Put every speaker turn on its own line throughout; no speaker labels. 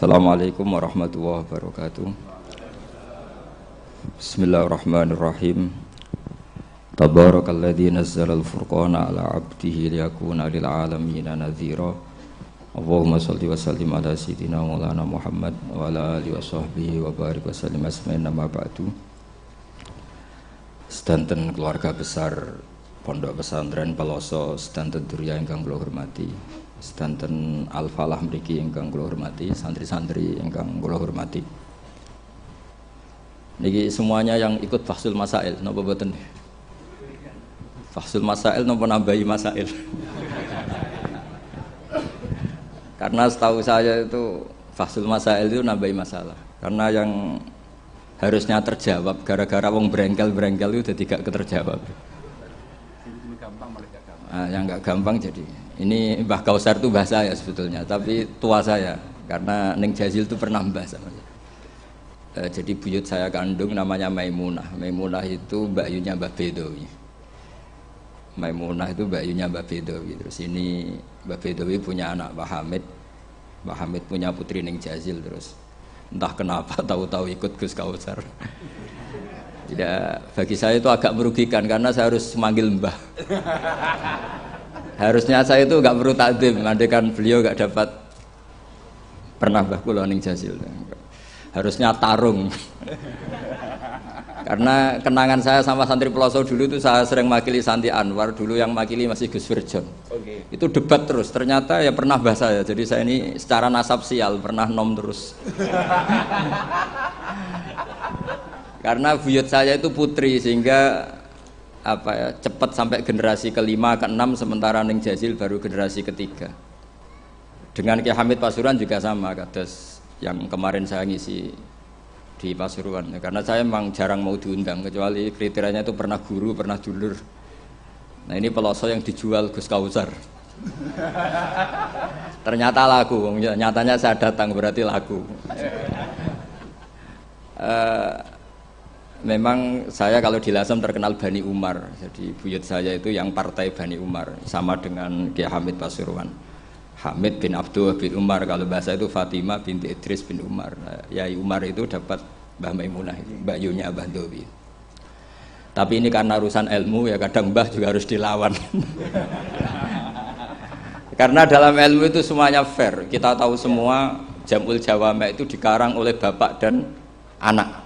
Assalamualaikum warahmatullahi wabarakatuh. Bismillahirrahmanirrahim. Tabarakalladzi nazzala al-furqana ala 'abdihi liyakuna lil 'alamina nadhira. Allahumma shalli wa sallim ala sayyidina Maulana Muhammad wa ala alihi washabbihi wa barik wa sallim asma'in nama ba'du. Sedanten keluarga besar Pondok Pesantren Peloso, sedanten durya ingkang kula hormati, sedanten Al-Falah mriki ingkang kula hormati, santri-santri ingkang kula hormati. Niki semuanya yang ikut Fahsul Masail napa boten? Fahsul Masail napa nambahi masail? Karena setahu saya itu Fahsul Masail itu nambahi masalah. Karena yang harusnya terjawab gara-gara wong brengkel-brengkel itu jadi gak keterjawab. Nah, yang gak gampang jadi. Ini Mbah Kausar itu mbah saya sebetulnya, tapi tua saya karena Neng Jazil itu pernah mbah sama saya. Jadi buyut saya kandung namanya Maimunah. Maimunah itu mbakyunya Mbah Bedowi. Maimunah itu mbakyunya Mbah Bedowi. Terus ini Mbah Bedowi punya anak Mbah Hamid. Mbah Hamid punya putri Neng Jazil, terus entah kenapa tahu-tahu ikut Gus Kausar. Tidak, bagi saya itu agak merugikan karena saya harus manggil mbah. Harusnya saya itu nggak perlu takdim, andaikan beliau nggak dapat pernah mbah kula ning Jazil. Harusnya tarung. Karena kenangan saya sama santri Peloso dulu itu saya sering makili Santi Anwar, dulu yang makili masih Gus Firjon. Okay. Itu debat terus, ternyata ya pernah mbah saya. Jadi saya ini secara nasab sial pernah nom terus. Karena buyut saya itu putri sehingga cepat sampai generasi kelima, keenam, sementara Neng Jazil baru generasi ketiga. Dengan Ki Hamid Pasuruan juga sama, kados yang kemarin saya ngisi di Pasuruan. Karena saya memang jarang mau diundang, kecuali kriterianya itu pernah guru, pernah dulur. Nah ini Peloso yang dijual Gus Kausar. Ternyata laku, nyatanya saya datang berarti laku. Memang saya kalau di Lasem terkenal Bani Umar, jadi buyut saya itu yang partai Bani Umar, sama dengan Ki Hamid Pasuruan. Hamid bin Abdul bin Umar, kalau bahasa itu Fatimah binti Idris bin Umar. Yai Umar itu dapat Mbah Maimunah, Mbak Yunya Abah Dowi. Tapi ini karena urusan ilmu ya kadang Mbah juga harus dilawan. Karena dalam ilmu itu semuanya fair. Kita tahu semua Jamul Jawame itu dikarang oleh bapak dan anak.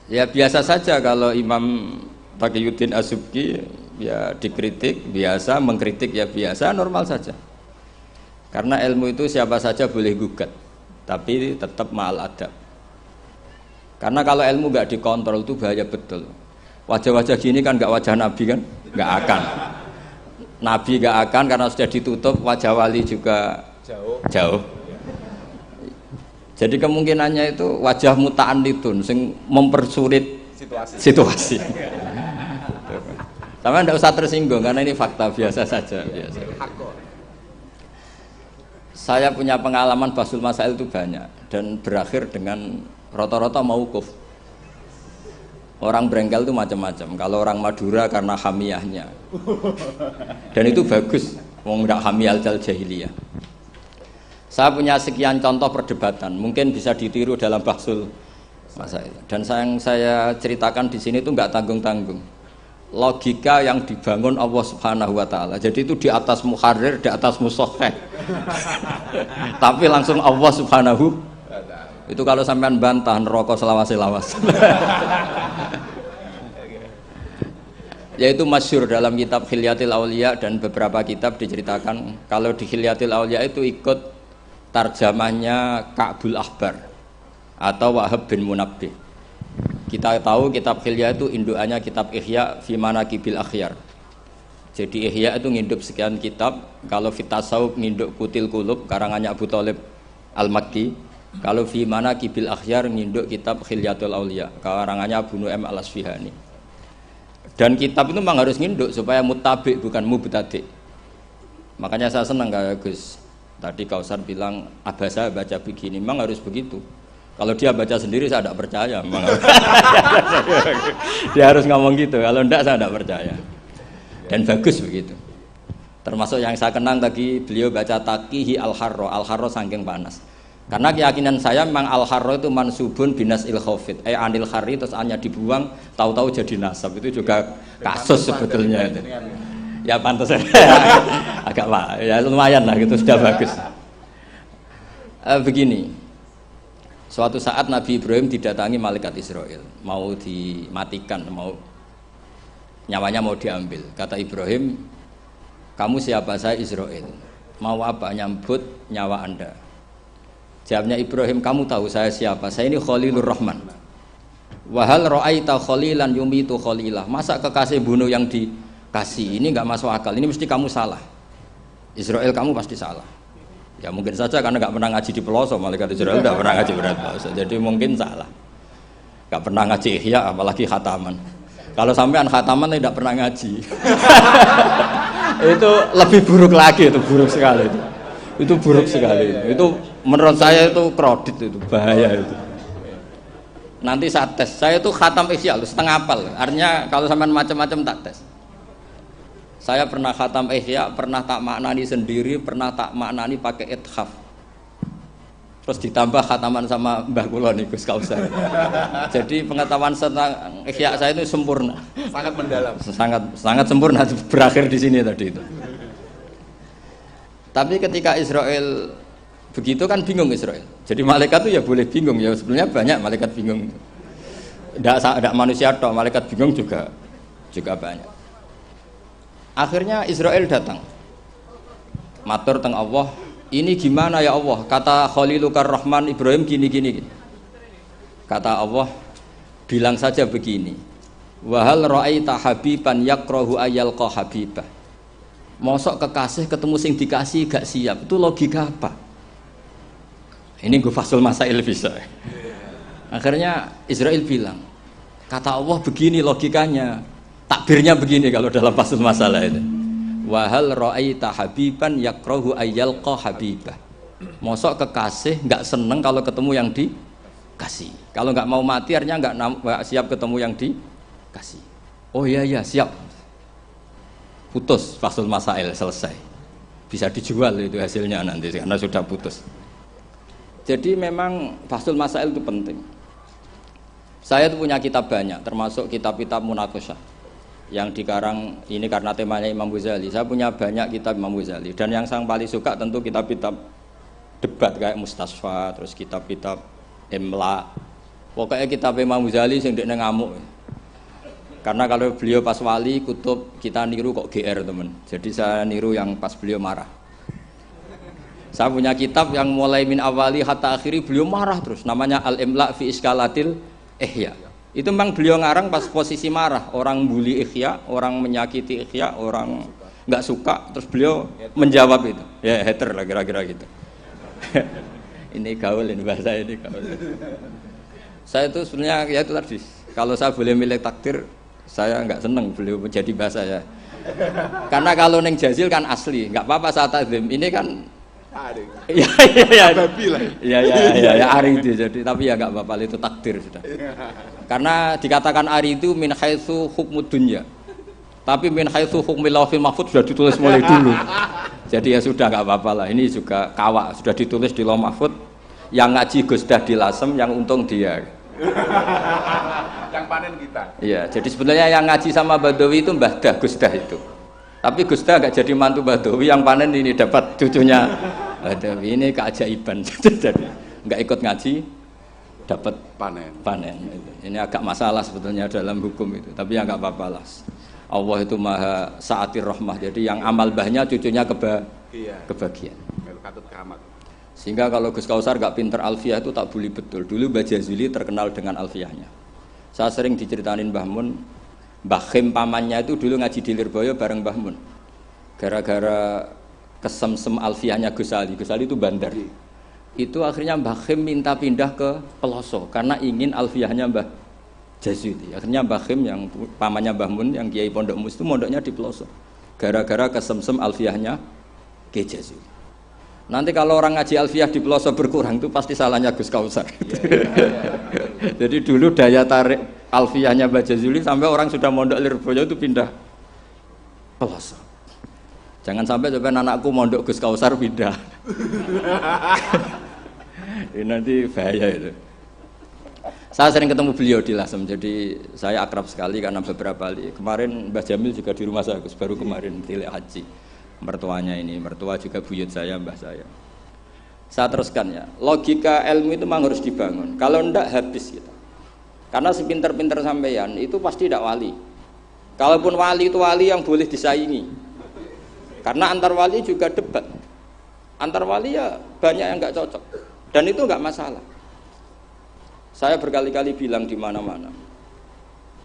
Ya biasa saja kalau Imam Taqiyuddin Az-Subki ya dikritik biasa, mengkritik ya biasa, normal saja. Karena ilmu itu siapa saja boleh gugat, tapi tetap ma'al adab. Karena kalau ilmu nggak dikontrol itu bahaya betul. Wajah-wajah gini kan nggak wajah Nabi kan, nggak akan. Nabi nggak akan karena sudah ditutup, wajah wali juga jauh. Jadi kemungkinannya itu wajah muta'annitun sing mempersulit situasi. Sama tidak usah tersinggung karena ini fakta biasa saja. Biasa. Saya punya pengalaman Fahsul Masail itu banyak dan berakhir dengan rata-rata mauquf. Orang brengkel itu macam-macam. Kalau orang Madura karena hamiyahnya. Dan itu bagus. Wong ndak hamiyal jahiliyah. Saya punya sekian contoh perdebatan, mungkin bisa ditiru dalam Fahsul Masail. Dan yang saya ceritakan di sini itu nggak tanggung-tanggung. Logika yang dibangun Allah Subhanahu Wa Taala. Jadi itu di atas muharrir, di atas musoheh. Tapi langsung Allah Subhanahu. Itu kalau sampean bantah neraka selawas-lawas. Yaitu masyhur dalam kitab Khilyatil Auliya dan beberapa kitab diceritakan kalau di Khilyatil Auliya itu ikut tarjamahnya Ka'bul Ahbar atau Wahab bin Munabbih. Kita tahu kitab Khilya itu indukannya kitab Ihya fi Manaqibil Akhyar. Jadi Ihya itu nginduk sekian kitab. Kalau fi tasawuf nginduk Kutil Qulub karangannya Abu Thalib Al-Makki. Kalau fi Manaqibil Akhyar nginduk kitab Khilyatul Auliya karangannya Abu Nu'aim Al-Asfihani. Dan kitab itu memang harus nginduk supaya muttabi bukan mubtadi. Makanya saya senang kayak Gus. Tadi Kausar bilang abah saya baca begini, memang harus begitu. Kalau dia baca sendiri saya tidak percaya. Dia harus ngomong gitu. Kalau tidak saya tidak percaya. Dan bagus begitu. Termasuk yang saya kenang tadi beliau baca Taqihi Al-Harro saking panas. Karena keyakinan saya memang al-harro itu mansubun binas il-khofid, anil khari terus hanya dibuang, tahu-tahu jadi nasab. Itu juga kasus sebetulnya itu. Ya pantas agak pak, ya lumayan lah gitu, sudah bagus. Begini, suatu saat Nabi Ibrahim didatangi malaikat Israel, mau dimatikan, mau nyawanya mau diambil. Kata Ibrahim, kamu siapa? Saya Israel. Mau apa? Nyambut nyawa anda. Jawabnya Ibrahim, kamu tahu saya siapa? Saya ini Khalilur Rahman. Wahal ra'aita khalilan yumitu khalilah. Masa kekasih bunuh yang dikasih? Ini nggak masuk akal. Ini mesti kamu salah. Israel, kamu pasti salah. Ya mungkin saja karena nggak pernah ngaji di pelosok. Malaikat Israel nggak pernah ngaji berat pelosok. Jadi mungkin salah. Nggak pernah ngaji ihya, apalagi khataman. Kalau sampean khataman tidak pernah ngaji. Itu lebih buruk lagi, itu buruk sekali itu buruk sekali itu menurut saya itu kredit, itu bahaya itu. Nanti saat tes saya itu khatam ihya setengah apal, artinya kalau sampean macam-macam tak tes. Saya pernah khatam ihya, pernah tak maknani sendiri, pernah tak maknani pakai ithaf, terus ditambah khataman sama Mbah kula niku Gus Kausar. Jadi pengetahuan tentang ihya saya itu sempurna,
sangat mendalam,
sangat sempurna, berakhir di sini tadi itu. Tapi ketika Israel begitu kan bingung Israel. Jadi malaikat itu ya boleh bingung ya, sebenarnya banyak malaikat bingung. Tidak manusia toh, malaikat bingung juga banyak. Akhirnya Israel datang. Matur teng Allah, ini gimana ya Allah? Kata Khalilukar Rahman Ibrahim gini. Kata Allah, bilang saja begini. Wahal ra'aita habiban yakrahu ayyalqa habibah. Mosok kekasih ketemu sing dikasih gak siap, itu logika apa? Ini gue fasul masail bisa. Akhirnya Israel bilang, kata Allah begini logikanya, takbirnya begini kalau dalam fasul masalah itu. Wahal ra'aita habiban yakrahu ayyalqa habibah. Mosok kekasih nggak seneng kalau ketemu yang dikasih. Kalau nggak mau mati artinya nggak siap ketemu yang dikasih. Oh iya siap. Putus fasul masail, selesai, bisa dijual itu hasilnya nanti karena sudah putus. Jadi memang fasul masail itu penting. Saya itu punya kitab banyak, termasuk kitab-kitab munaqasyah yang dikarang ini karena temanya Imam Ghazali. Saya punya banyak kitab Imam Ghazali, dan yang saya paling suka tentu kitab-kitab debat kayak Mustasfa, terus kitab-kitab Imla. Pokoknya kitab Imam Ghazali sing ndekne ngamuk. Karena kalau beliau pas wali kutub kita niru kok GR teman. Jadi saya niru yang pas beliau marah. Saya punya kitab yang mulai min awali hatta akhiri beliau marah terus. Namanya Al-Imla fi Iskalatil Ihya. Itu memang beliau ngarang pas posisi marah. Orang bully Ihya, orang menyakiti Ihya, orang nggak suka. Terus beliau menjawab itu. Ya hater lah kira-kira gitu. Ini gaul ini bahasa ini gaul. Saya itu sebenarnya ya itu tadi. Kalau saya boleh milih takdir, saya nggak seneng beliau menjadi bahasa ya. Karena kalau neng Jazil kan asli, nggak apa-apa saat azim. Ini kan ya ari itu jadi. Tapi ya nggak apa-apa, itu takdir sudah. Karena dikatakan ari itu min haitsu hukmud dunya. Tapi min haitsu hukmil lawhil mahfuz sudah ditulis mulai dulu. Jadi ya sudah nggak apa-apa lah. Ini juga kawak sudah ditulis di Lauh Mahfuz. Yang ngaji Gus Dah di Lasem, yang untung dia.
Yang panen kita. Iya,
jadi sebenarnya yang ngaji sama Badawi itu Mbah Dah, Gus Dah itu. Tapi Gus Dah gak jadi mantu Badawi, yang panen ini dapat cucunya Badawi. Ini keajaiban. Jadi nggak ikut ngaji, dapat panen. Ini agak masalah sebetulnya dalam hukum itu. Tapi ya nggak apa-apa lah. Allah itu maha sa'atir rahmah. Jadi yang amal bahnya cucunya kebagian. Sehingga kalau Gus Kausar gak pinter alfiyah itu tak bully betul. Dulu Mbah Jazuli terkenal dengan alfiyahnya. Saya sering diceritain Mbah Mun, Mbah Khim pamannya itu dulu ngaji di Lirboyo bareng Mbah Mun. Gara-gara kesemsem alfiyahnya Gus Ali itu bandar. Itu akhirnya Mbah Khim minta pindah ke Peloso karena ingin alfiyahnya Mbah Jazuli. Akhirnya Mbah Khim yang pamannya Mbah Mun yang Kiai Pondok Mus itu mondoknya di Peloso. Gara-gara kesemsem alfiyahnya Kiai Jazuli. Nanti kalau orang ngaji alfiyah di pelosok berkurang itu pasti salahnya Gus Kausar. Jadi dulu daya tarik alfiyahnya Mbah Jazuli sampai orang sudah mondok Lirboyo itu pindah pelosok. Jangan sampai anakku mondok Gus Kausar pindah. Nanti bahaya itu. Saya sering ketemu beliau di Lasem, jadi saya akrab sekali karena beberapa kali. Kemarin Mbah Jamil juga di rumah saya, baru kemarin tilik haji. Mertuanya ini, mertua juga buyut saya, mbah saya. Saya teruskan ya, logika ilmu itu memang harus dibangun. Kalau ndak habis kita. Karena sepinter-pinter sampeyan itu pasti tidak wali. Kalaupun wali itu wali yang boleh disaingi. Karena antar wali juga debat. Antar wali ya banyak yang nggak cocok. Dan itu nggak masalah. Saya berkali-kali bilang di mana-mana.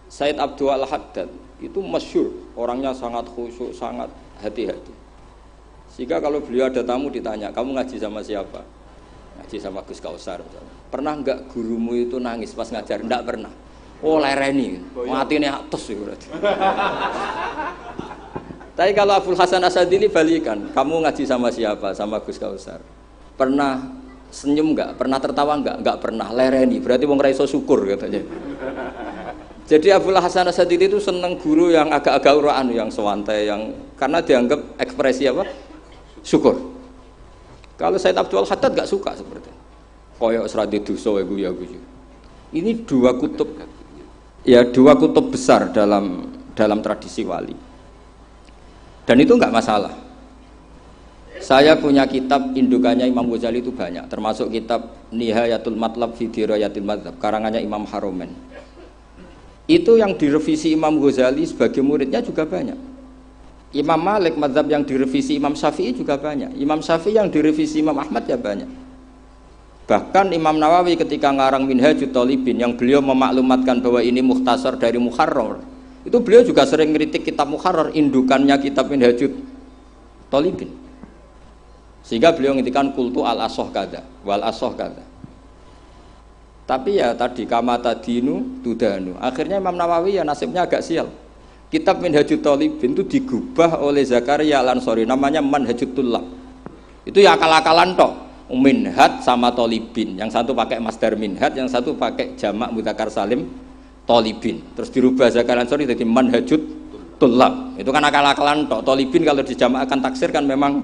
Said Abdul Al-Haddad itu masyhur, orangnya sangat khusyuk, sangat hati-hati. Sehingga kalau beliau ada tamu ditanya, kamu ngaji sama siapa? Ngaji sama Gus Kausar. Pernah enggak gurumu itu nangis pas ngajar? Enggak pernah. Oh lereni, matine atus itu berarti. Tapi kalau Abdul Hasan Asadili balikan, kamu ngaji sama siapa? Sama Gus Kausar. Pernah senyum enggak? Pernah tertawa enggak? Enggak pernah. Lereni, berarti wong ra iso syukur katanya. Jadi Abdul Hasan Asadili itu seneng guru yang agak-agak uraan, yang sewantai, yang karena dianggap ekspresi apa? Syukur. Kalau Said Abdul Haddad gak suka seperti itu. Koyok seradi dosa ya guyu. Ini dua kutub besar dalam tradisi wali. Dan itu enggak masalah. Saya punya kitab indukannya Imam Ghazali itu banyak, termasuk kitab Nihayatul Matlab fi Dirayatil Madzhab karangannya Imam Haromen. Itu yang direvisi Imam Ghazali sebagai muridnya juga banyak. Imam Malik mazhab yang direvisi Imam Syafi'i juga banyak. Imam Syafi'i yang direvisi Imam Ahmad ya banyak. Bahkan Imam Nawawi ketika ngarang Minhajut Thalibin yang beliau memaklumatkan bahwa ini mukhtasar dari Muharrar, itu beliau juga sering ngeritik kitab Muharrar, indukannya kitab Minhajut Thalibin. Sehingga beliau ngintikan kultu al-asoh kada wal asoh kada. Tapi ya tadi kama tadinu tudanu. Akhirnya Imam Nawawi ya nasibnya agak sial. Kitab Minhajut Thalibin itu digubah oleh Zakaria Al-Ansori, namanya Manhajut Tullab. Itu ya akal-akalan tok. Minhaj sama Thalibin, yang satu pakai masdar minhaj, yang satu pakai jamak mudzakkar salim Thalibin. Terus dirubah Zakaria Al-Ansori jadi Manhajut Tullab. Itu kan akal-akalan tok. Thalibin kalau dijamakkan taksir kan memang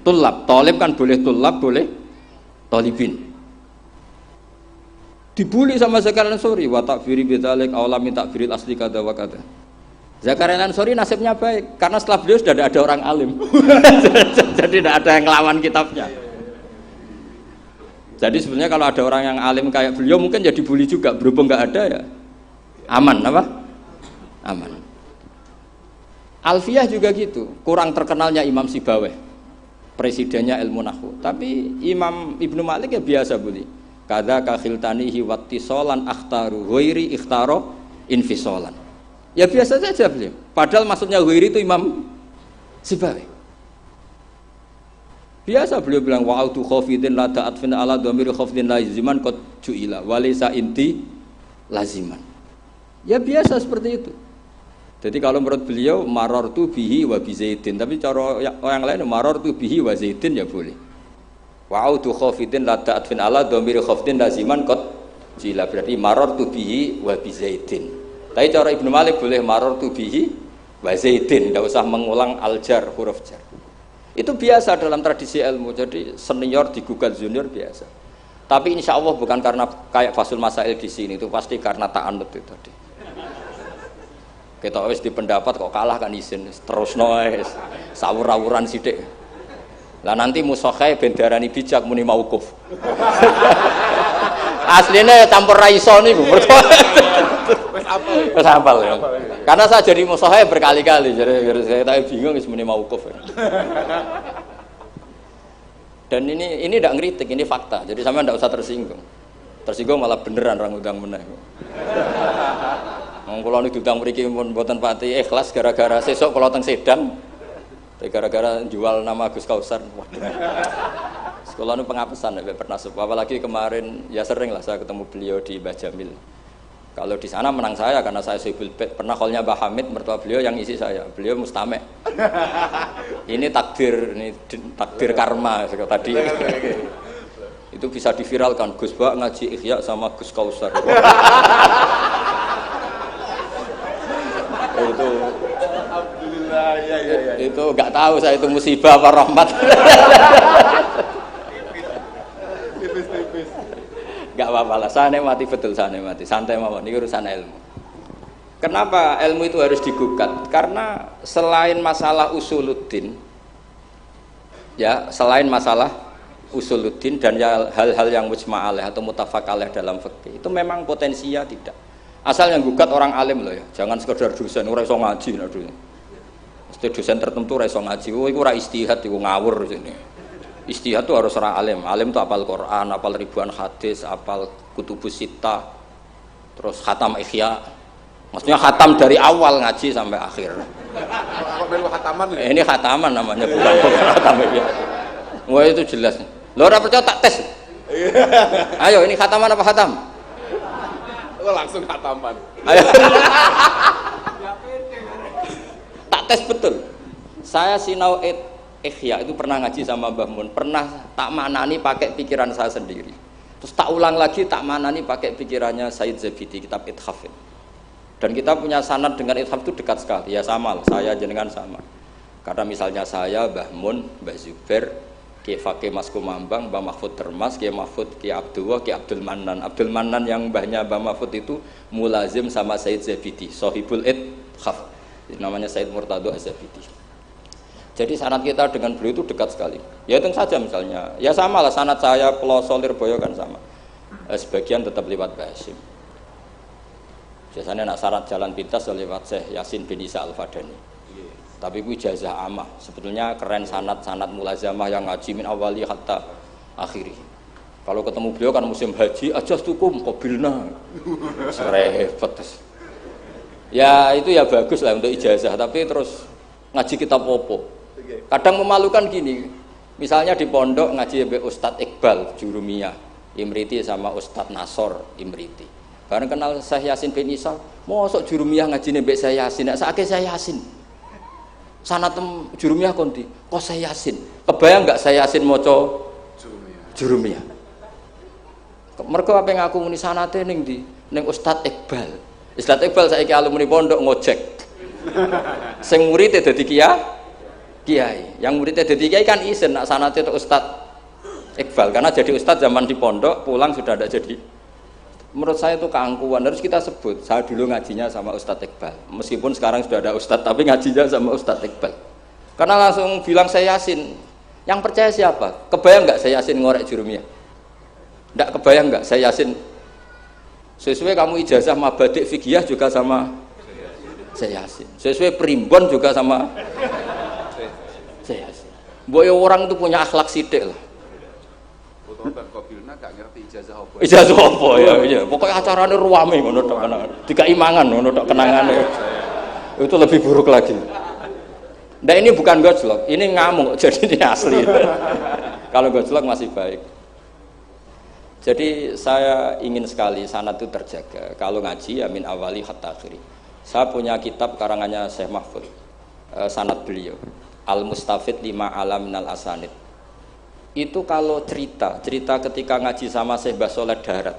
Tullab. Thalib kan boleh Tullab, boleh Thalibin. Dibully sama Zakaria Al-Ansori, wa takfiri bidzalik aulami takfiril asli kada wa kada. Zakaria Al-Ansori nasibnya baik karena setelah beliau sudah ada orang alim. Jadi tidak ada yang ngelawan kitabnya. Jadi sebenarnya kalau ada orang yang alim kayak beliau mungkin jadi bully juga, berhubung nggak ada ya aman apa? Aman. Alfiyah juga gitu, kurang terkenalnya Imam Sibaweh, presidennya ilmu nahwu. Tapi Imam Ibnu Malik ya biasa bully. Kada kakhiltanihi wattisolan akhtaru ghairi ikhtaro infisolan. Ya biasa saja beliau. Padahal maksudnya ghairi itu Imam Sibaweh. Biasa beliau bilang wa'autu khafidin la ta'atfin ala dhamiri khafidin laziman qad ju'ila wa laysa inti laziman. Ya biasa seperti itu. Jadi kalau menurut beliau marartu bihi wa bi zaidin, tapi cara orang lain marartu bihi wa zaidin ya boleh. Wa'autu khafidin la ta'atfin ala dhamiri khafidin laziman qad ju'ila, berarti marartu bihi wa bi zaidin. Tapi cara Ibnu Malik boleh marartu bihi wa zaidin, tidak usah mengulang al-jar, huruf jar. Itu biasa dalam tradisi ilmu, jadi senior digugat junior biasa. Tapi insya Allah bukan karena kayak Fasul Masail di sini, itu pasti karena ta'anut itu tadi. Kita wis di pendapat kok kalah kan izin, terus noes, sawur-awuran sidik. Lah nanti musokhai bendarani bijak muni mauquf. Aslinya campur raiso niku. Wis hafal ya. Karena saya jadi musokhai berkali-kali, jadi saya tak bingung wis muni mauquf. Dan ini tidak ngeritik, ini fakta. Jadi sama tidak usah tersinggung. Tersinggung malah beneran orang udang meneh. Kula niku diutang mriki mboten pati ikhlas gara-gara sesuk kula teng Sedang. Gara-gara jual nama Gus Kausar. Sekolah nu pengapesan ya pernah apalagi kemarin ya sering lah saya ketemu beliau di Mbah Jamil. Kalau di sana menang saya karena saya sibul bet. Pernah callnya Mbah Hamid mertua beliau yang isi saya. Beliau mustame. Ini takdir karma tadi. Itu bisa diviralkan. Gus Bak ngaji Ihya sama Gus Kausar. Itu alhamdulillah ya. Itu nggak tahu saya itu musibah apa rahmat. Tipis. Enggak apa-apa lah, saya nikmati betul, saya nikmati. Santai mawon, ini urusan ilmu. Kenapa ilmu itu harus digugat? Karena selain masalah usuluddin, ya selain masalah usuluddin dan hal-hal yang mujma' alaih atau muttafaq alaih dalam fikih, itu memang potensinya tidak. Asal yang gugat orang alim loh ya, jangan sekedar dosen, ora iso ngaji nah dulu. Mesti dosen tertentu ora iso ngaji, oh iku ora istihad, iku ngawur sini. Istihad itu harus orang alim. Alim itu apal Quran, apal ribuan hadis, apal kutubus sittah, terus khatam Ihya. Maksudnya khatam dari awal ngaji sampai akhir.
Kok melu khataman ya?
Ini khataman namanya, bukan khatam Ihya. Wah itu jelas. Lo ora percaya tak tes. Ayo ini khataman apa khatam?
Lo langsung khataman.
Ayo. Tak tes betul. Saya sinau Ihya itu pernah ngaji sama Mbah Mun, pernah tak maknani pakai pikiran saya sendiri. Terus tak ulang lagi tak maknani pakai pikirannya Said Zabidi, kitab Ithaf. Dan kita punya sanad dengan Ithaf itu dekat sekali. Ya sama lah, saya jenengan sama. Karena misalnya saya, Mbah Mun, Mbah Zubair, Ki Fakih Mas Kumambang, Mbah Mahfud Termas, Ki Mahfud, Ki Abdullah, Ki Abdul Mannan. Abdul Mannan yang mbahnya Mbah Mahfud itu mulazim sama Said Zabidi, Sohibul Ithaf. Namanya Said Murtado Az-Zabidi. Jadi sanad kita dengan beliau itu dekat sekali. Ya itu saja misalnya. Ya sama lah sanad saya Peloso Lirboyo kan sama. Sebagian tetap lewat Mbah Hasyim. Biasanya nak sanad jalan pintas lewat Syekh Yasin bin Isa Al-Fadani. Tapi itu ijazah amah. Sebetulnya keren sanad mulazamah yang ngaji min awali hatta akhiri. Kalau ketemu beliau kan musim haji, ajastukum qabilna. Repot. Ya itu ya bagus lah untuk ijazah, tapi terus ngaji kitab opo. Kadang memalukan gini, misalnya di pondok ngaji be Ustadz Iqbal Jurumiyah Imriti sama Ustadz Nasor Imriti. Karena kenal Syekh Yasin bin Isa, mosok Jurumiyah ngaji be Syekh Yasin, nek sakake Syekh Yasin. Sanatem Jurumiyah konti, kok Syekh Yasin. Kebayang enggak Syekh Yasin maca Jurumiyah? Mergo apa ngaku muni sanate ning ndi? Ning Ustadz Iqbal. Ustadz Iqbal saiki alumni pondok ngojek. Sing murid dadi kiai, yang muridnya jadi kiai kan izin nak sanate itu Ustadz Iqbal, karena jadi Ustadz zaman di pondok pulang sudah ada jadi. Menurut saya itu keangkuhan, harus kita sebut. Saya dulu ngajinya sama Ustadz Iqbal, meskipun sekarang sudah ada Ustadz, tapi ngajinya sama Ustadz Iqbal. Karena langsung bilang saya Yasin. Yang percaya siapa? Kebayang nggak saya Yasin ngorek Jurumiyah? Nggak kebayang nggak saya Yasin? Sesuai kamu ijazah mabadik fikih juga sama saya Yasin. Sesuai primbon juga sama saya Yasin. Boy orang itu punya akhlak sidik lah.
Fotoban Qabilna gak ngerti ijazah apa.
Ijazah apa ya, iya. Pokoknya acaranya ruame ngono tok kenangan. Tiga imangan ngono tok kenangane. Itu lebih buruk lagi. Nah ini bukan gojlok, ini ngamuk, jadi ini asli. Kalau gojlok masih baik. Jadi saya ingin sekali sanad itu terjaga. Kalau ngaji ya min awali hatta akhiri. Saya punya kitab karangannya Syekh Mahfud, sanad beliau. Al-Mustafid 5 alam minal asanid. Itu kalau cerita ketika ngaji sama Syekh Mbah Soleh Darat,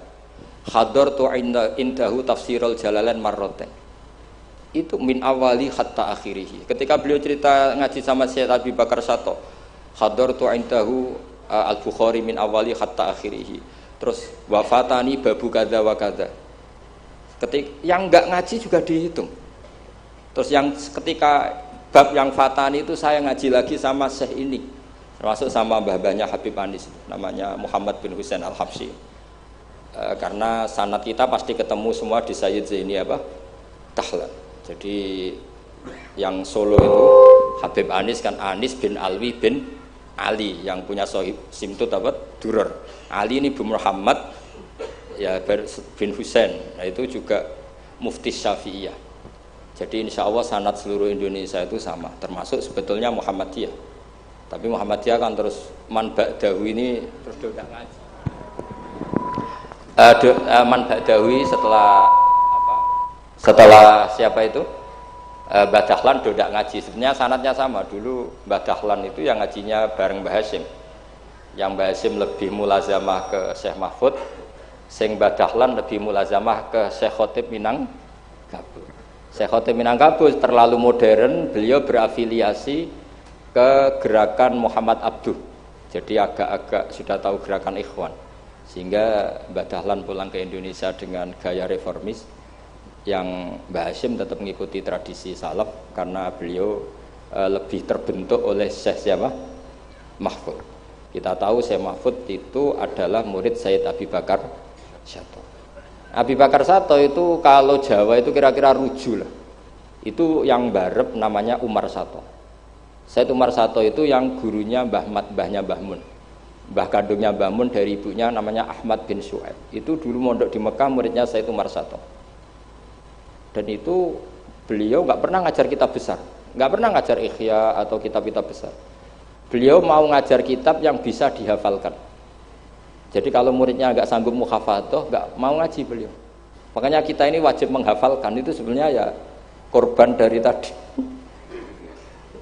hadartu indahu tafsirul jalalain marroten. Itu min awali hatta akhirih. Ketika beliau cerita ngaji sama Syekh Abi Bakar Sato, hadartu indahu al-Bukhari min awali hatta akhirih. Terus wafatani babu kadza wa kadza. Ketika yang enggak ngaji juga dihitung. Terus yang ketika bab yang fatani itu saya ngaji lagi sama Syekh ini, termasuk sama mbah-mbahnya Habib Anis, namanya Muhammad bin Husain Al-Habsyi. Karena sanad kita pasti ketemu semua di Sayyid Zaini Dahlan. Jadi yang Solo itu Habib Anis kan Anis bin Alwi bin Ali, yang punya sohib simtut Duror. Ali ini bin Muhammad ya bin Husain. Nah itu juga mufti Syafi'iyah. Jadi insya Allah sanad seluruh Indonesia itu sama, termasuk sebetulnya Muhammadiyah. Tapi Muhammadiyah kan terus man ba'dawi ini terus dia udah ngaji. Man ba'dawi setelah siapa itu? Mbah Dahlan udah ngaji. Sebenarnya sanadnya sama. Dulu Mbah Dahlan itu yang ngajinya bareng Mbah Hasyim. Yang Mbah Hasyim lebih mulazamah ke Syekh Mahfud, sing Mbah Dahlan lebih mulazamah ke Syekh Khotib Minangkabau. Syekh Khotib Minangkabau terlalu modern, beliau berafiliasi ke gerakan Muhammad Abduh. Jadi agak-agak sudah tahu gerakan Ikhwan. Sehingga Mbah Dahlan pulang ke Indonesia dengan gaya reformis, yang Mbah Hashim tetap mengikuti tradisi salaf karena beliau lebih terbentuk oleh Syekh siapa? Mahfud. Kita tahu Syekh Mahfud itu adalah murid Sayyid Abi Bakar Sato. Abi Bakar Sato itu kalau Jawa itu kira-kira ruju lah. Itu yang barep namanya Umar Sato. Sayyid Umar Sato itu yang gurunya mbahnya Mbah Mun. Mbah kandungnya Mbah Mun dari ibunya namanya Ahmad bin Syuaib. Itu dulu mondok di Mekah, muridnya Sayyid Umar Sato. Dan itu beliau nggak pernah ngajar kitab besar, nggak pernah ngajar Ikhya atau kitab-kitab besar. Beliau mau ngajar kitab yang bisa dihafalkan. Jadi kalau muridnya nggak sanggup muhafadzah, nggak mau ngaji beliau. Makanya kita ini wajib menghafalkan, itu sebenarnya ya korban dari tadi.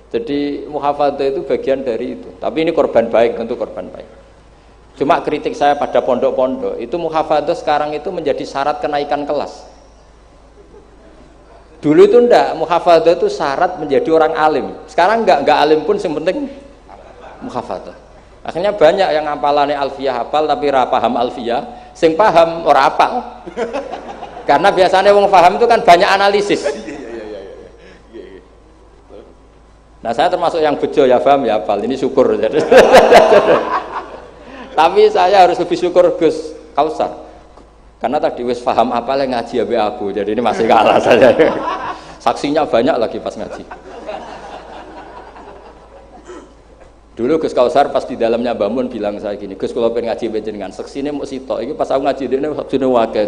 Jadi muhafadzah itu bagian dari itu. Tapi ini korban baik, tentu korban baik. Cuma kritik saya pada pondok-pondok, itu muhafadzah sekarang itu menjadi syarat kenaikan kelas. Dulu itu enggak, muhafadzah itu syarat menjadi orang alim. Sekarang enggak alim pun yang penting muhafadzah. Akhirnya banyak yang hafalannya alfiyah hafal tapi ora paham alfiyah, sing paham ora hafal. Karena biasanya wong paham itu kan banyak analisis. Nah, saya termasuk yang bejo ya paham ya hafal. Ini syukur. Tapi saya harus lebih syukur Gus Kausar. Karena tadi wis paham apa yang ngaji abe aku, jadi ini masih kalah saja. Saksinya banyak lagi pas ngaji. Dulu Gus Kausar pas di dalamnya Bamun bilang saya gini, Gus kalau pengen ngaji dengan saksinya mau sitok, ini pas aku ngaji dia saksinya wakil.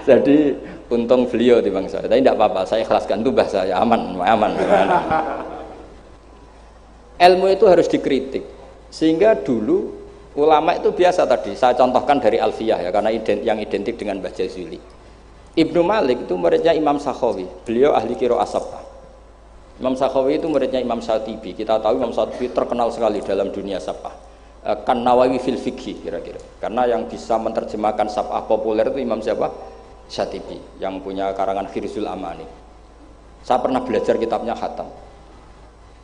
Jadi untung beliau di bangsa. Tapi tidak apa-apa, saya ikhlaskan itu bahasa saya aman. Ilmu itu harus dikritik, sehingga dulu ulama itu biasa tadi, saya contohkan dari Alfiyah ya, karena yang identik dengan Mbah Jazuli. Ibnu Malik itu muridnya Imam Sakhawi, beliau ahli qiraah sab'ah. Imam Sakhawi itu muridnya Imam Syatibi. Kita tahu Imam Syatibi terkenal sekali dalam dunia sab'ah. Kan Nawawi fil fikhi kira-kira. Karena yang bisa menerjemahkan sab'ah populer itu Imam siapa? Syatibi, yang punya karangan Khirzul Amani. Saya pernah belajar kitabnya khatam.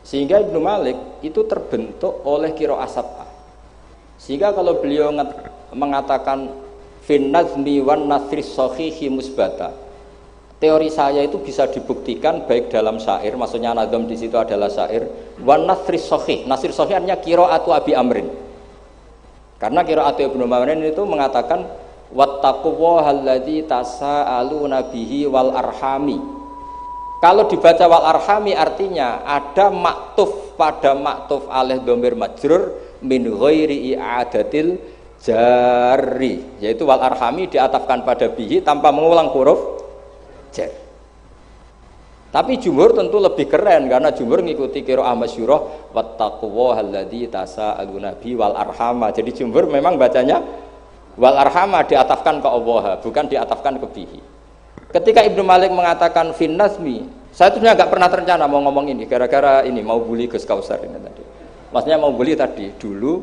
Sehingga Ibnu Malik itu terbentuk oleh qiraah sab'ah. Sehingga kalau beliau mengatakan fin nazmi wan nasri sahihi musbata, teori saya itu bisa dibuktikan baik dalam syair, maksudnya nazam di situ adalah syair, wan nasri sahih. Nasir sahih artinya qiraatu Abi Amrin. Karena qiraatu Ibnu Amrin itu mengatakan wattaqullahalladzi tasaaluna bihi wal arhami. Kalau dibaca wal arhami artinya ada maktuf pada maktuf alih dhamir majrur min ghairi i'adatil jari, yaitu wal arhami diatafkan pada bihi tanpa mengulang huruf jar. Tapi jumhur tentu lebih keren karena jumhur ngikuti qiraah masyhurah wattaqullahalladzi tasaaluna bihi wal arhama. Jadi jumhur memang bacanya wal arhama diatafkan ke Allah, bukan diatafkan ke bihi. Ketika Ibnu Malik mengatakan fin nazmi, saya tuh nggak pernah terencana mau ngomong ini gara-gara ini mau bully Gus Kausar ini tadi. Maksudnya mau beli tadi, dulu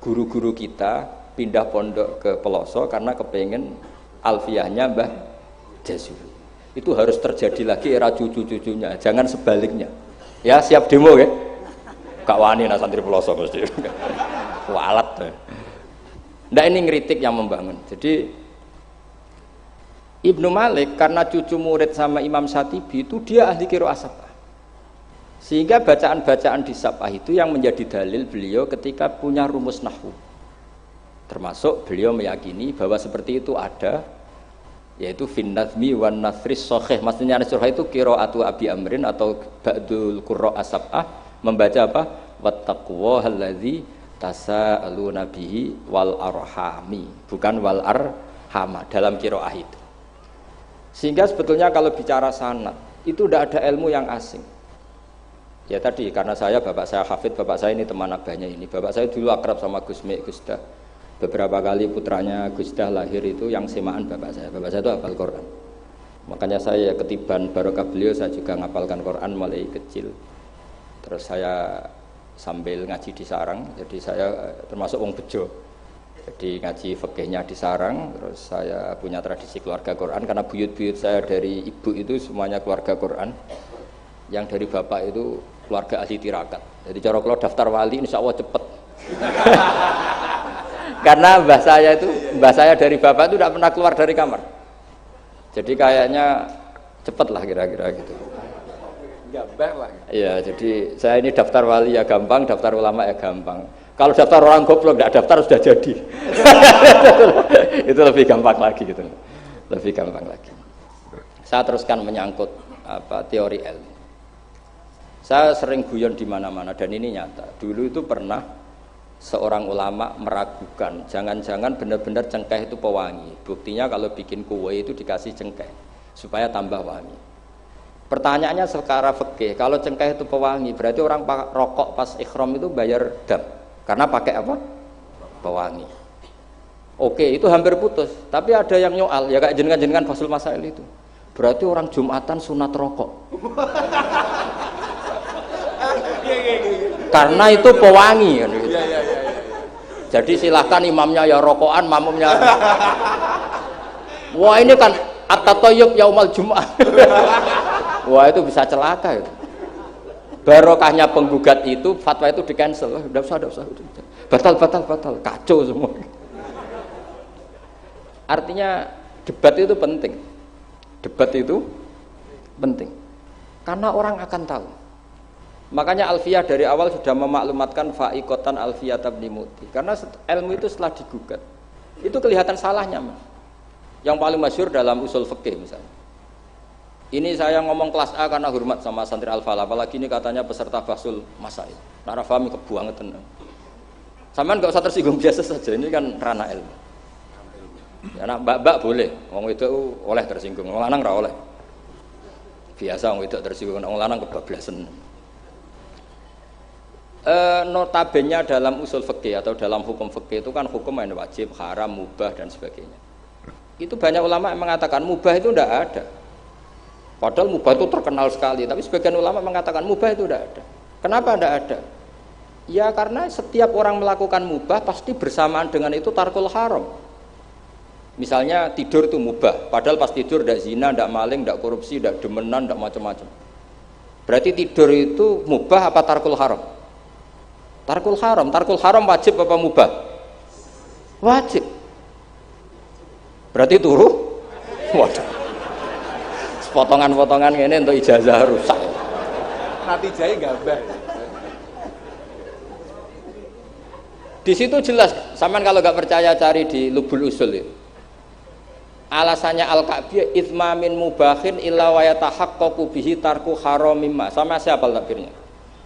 guru-guru kita pindah pondok ke Pelosok karena kepengen alfiyahnya Mbah Jazuli. Itu harus terjadi lagi era cucu-cucunya, jangan sebaliknya. Ya siap demo ya? Gak wani nah santri Pelosok mesti. Walat. Nah ini ngeritik yang membangun. Jadi Ibnu Malik karena cucu murid sama Imam Syatibi itu dia ahli qiraah sab'ah. Sehingga bacaan-bacaan di sab'ah itu yang menjadi dalil beliau ketika punya rumus nahwu. Termasuk beliau meyakini bahwa seperti itu ada, yaitu fin nazmi wan nasri sahih. Maksudnya nasrah itu qiraatu Abi Amrin atau ba'dul qurra as-sab'ah membaca apa? Wattaqullahalladzi tasaaluna bihi wal arhami, bukan wal arhama dalam qiraah itu. Sehingga sebetulnya kalau bicara sanad itu tidak ada ilmu yang asing. Ya tadi karena bapak saya hafid, bapak saya ini teman abahnya ini. Bapak saya dulu akrab sama Gus Mek, Gus Dah. Beberapa kali putranya Gus Dah lahir itu yang semaan bapak saya. Bapak saya itu hafal Quran. Makanya saya ketiban barokah beliau, saya juga ngapalkan Quran mulai kecil. Terus saya sambil ngaji di sarang, jadi saya termasuk wong bejo. Jadi ngaji fikihnya di sarang, terus saya punya tradisi keluarga Quran karena buyut-buyut saya dari ibu itu semuanya keluarga Quran. Yang dari bapak itu keluarga ahli tirakat. Jadi cara kalau daftar wali insya Allah cepet. Karena mbah saya dari bapak itu tidak pernah keluar dari kamar. Jadi kayaknya cepet lah kira-kira gitu.
Gambar lah.
Iya, jadi saya ini daftar wali ya gampang, daftar ulama ya gampang. Kalau daftar orang goblok tidak daftar sudah jadi. Itu lebih gampang lagi gitu. Lebih gampang lagi. Saya teruskan menyangkut teori ilmu. Saya sering guyon di mana-mana dan ini nyata. Dulu itu pernah seorang ulama meragukan, jangan-jangan benar-benar cengkeh itu pewangi. Buktinya kalau bikin kue itu dikasih cengkeh supaya tambah wangi. Pertanyaannya secara fikih, kalau cengkeh itu pewangi, berarti orang rokok pas ikhram itu bayar dam karena pakai apa? Pewangi. Oke, itu hampir putus. Tapi ada yang nyoal, ya kayak jenengan Fasul Masail itu. Berarti orang Jumatan sunat rokok. Karena itu pewangi kan gitu. Jadi silahkan imamnya ya rokokan, makmumnya. Wah ini kan at-tatayyub yaumal Jum'ah. Wah itu bisa celaka itu. Barokahnya penggugat itu, fatwa itu di cancel. Udah usah. Batal, kacau semua. Artinya debat itu penting. Debat itu penting. Karena orang akan tahu. Makanya Alfiyah dari awal sudah memaklumatkan fa'iqatan Alfiyah tabni muti. Karena ilmu itu setelah digugat, itu kelihatan salahnya. Yang paling masyhur dalam usul fikih misalnya. Ini saya ngomong kelas A karena hormat sama santri Al-Falah, apalagi ini katanya peserta Fasul Masail. Nara fahmi kebuangetan. Samaan enggak usah tersinggung biasa saja, ini kan ranah ilmu. Ya nak mbak-mbak boleh, wong itu oleh tersinggung, wong lanang ora oleh. Biasa wong itu tersinggung, wong lanang kebablasan. Notabene dalam usul fikih atau dalam hukum fikih itu kan hukum yang wajib, haram, mubah dan sebagainya. Itu banyak ulama yang mengatakan mubah itu tidak ada. Padahal mubah itu terkenal sekali, tapi sebagian ulama mengatakan mubah itu tidak ada. Kenapa tidak ada? Ya karena setiap orang melakukan mubah pasti bersamaan dengan itu tarkul haram. Misalnya tidur itu mubah, padahal pas tidur tidak zina, tidak maling, tidak korupsi, tidak demenan, tidak macam-macam. Berarti tidur itu mubah apa tarkul haram? Tarkul haram wajib apa mubah? Wajib. Berarti turu? Waduh. Potongan-potongan ini untuk ijazah rusak.
Natijahnya gambar.
Di situ jelas, sampean kalau nggak percaya cari di Lubul Usul itu. Alasannya Al-Ka'biyah itmamin mubahin illa wa yatahaqqaqu bihi tarku haramimma. Sama siapa takbirnya?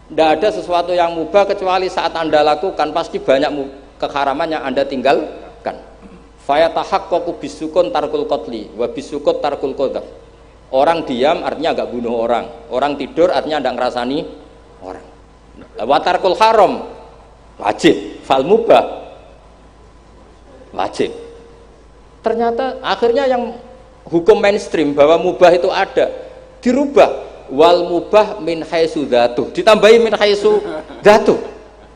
Tidak ada sesuatu yang mubah kecuali saat Anda lakukan pasti banyak keharaman yang Anda tinggalkan. Fayatahaqqaqu bisukun tarkul qatli wa bisukut tarkul qadhaf. Orang diam artinya enggak bunuh orang. Orang tidur artinya enggak ngerasani orang. Wa tarkul haram wajib, fal mubah wajib. Ternyata akhirnya yang hukum mainstream bahwa mubah itu ada dirubah, wal mubah min haitsu dzatuh, ditambahi min haitsu dzatuh.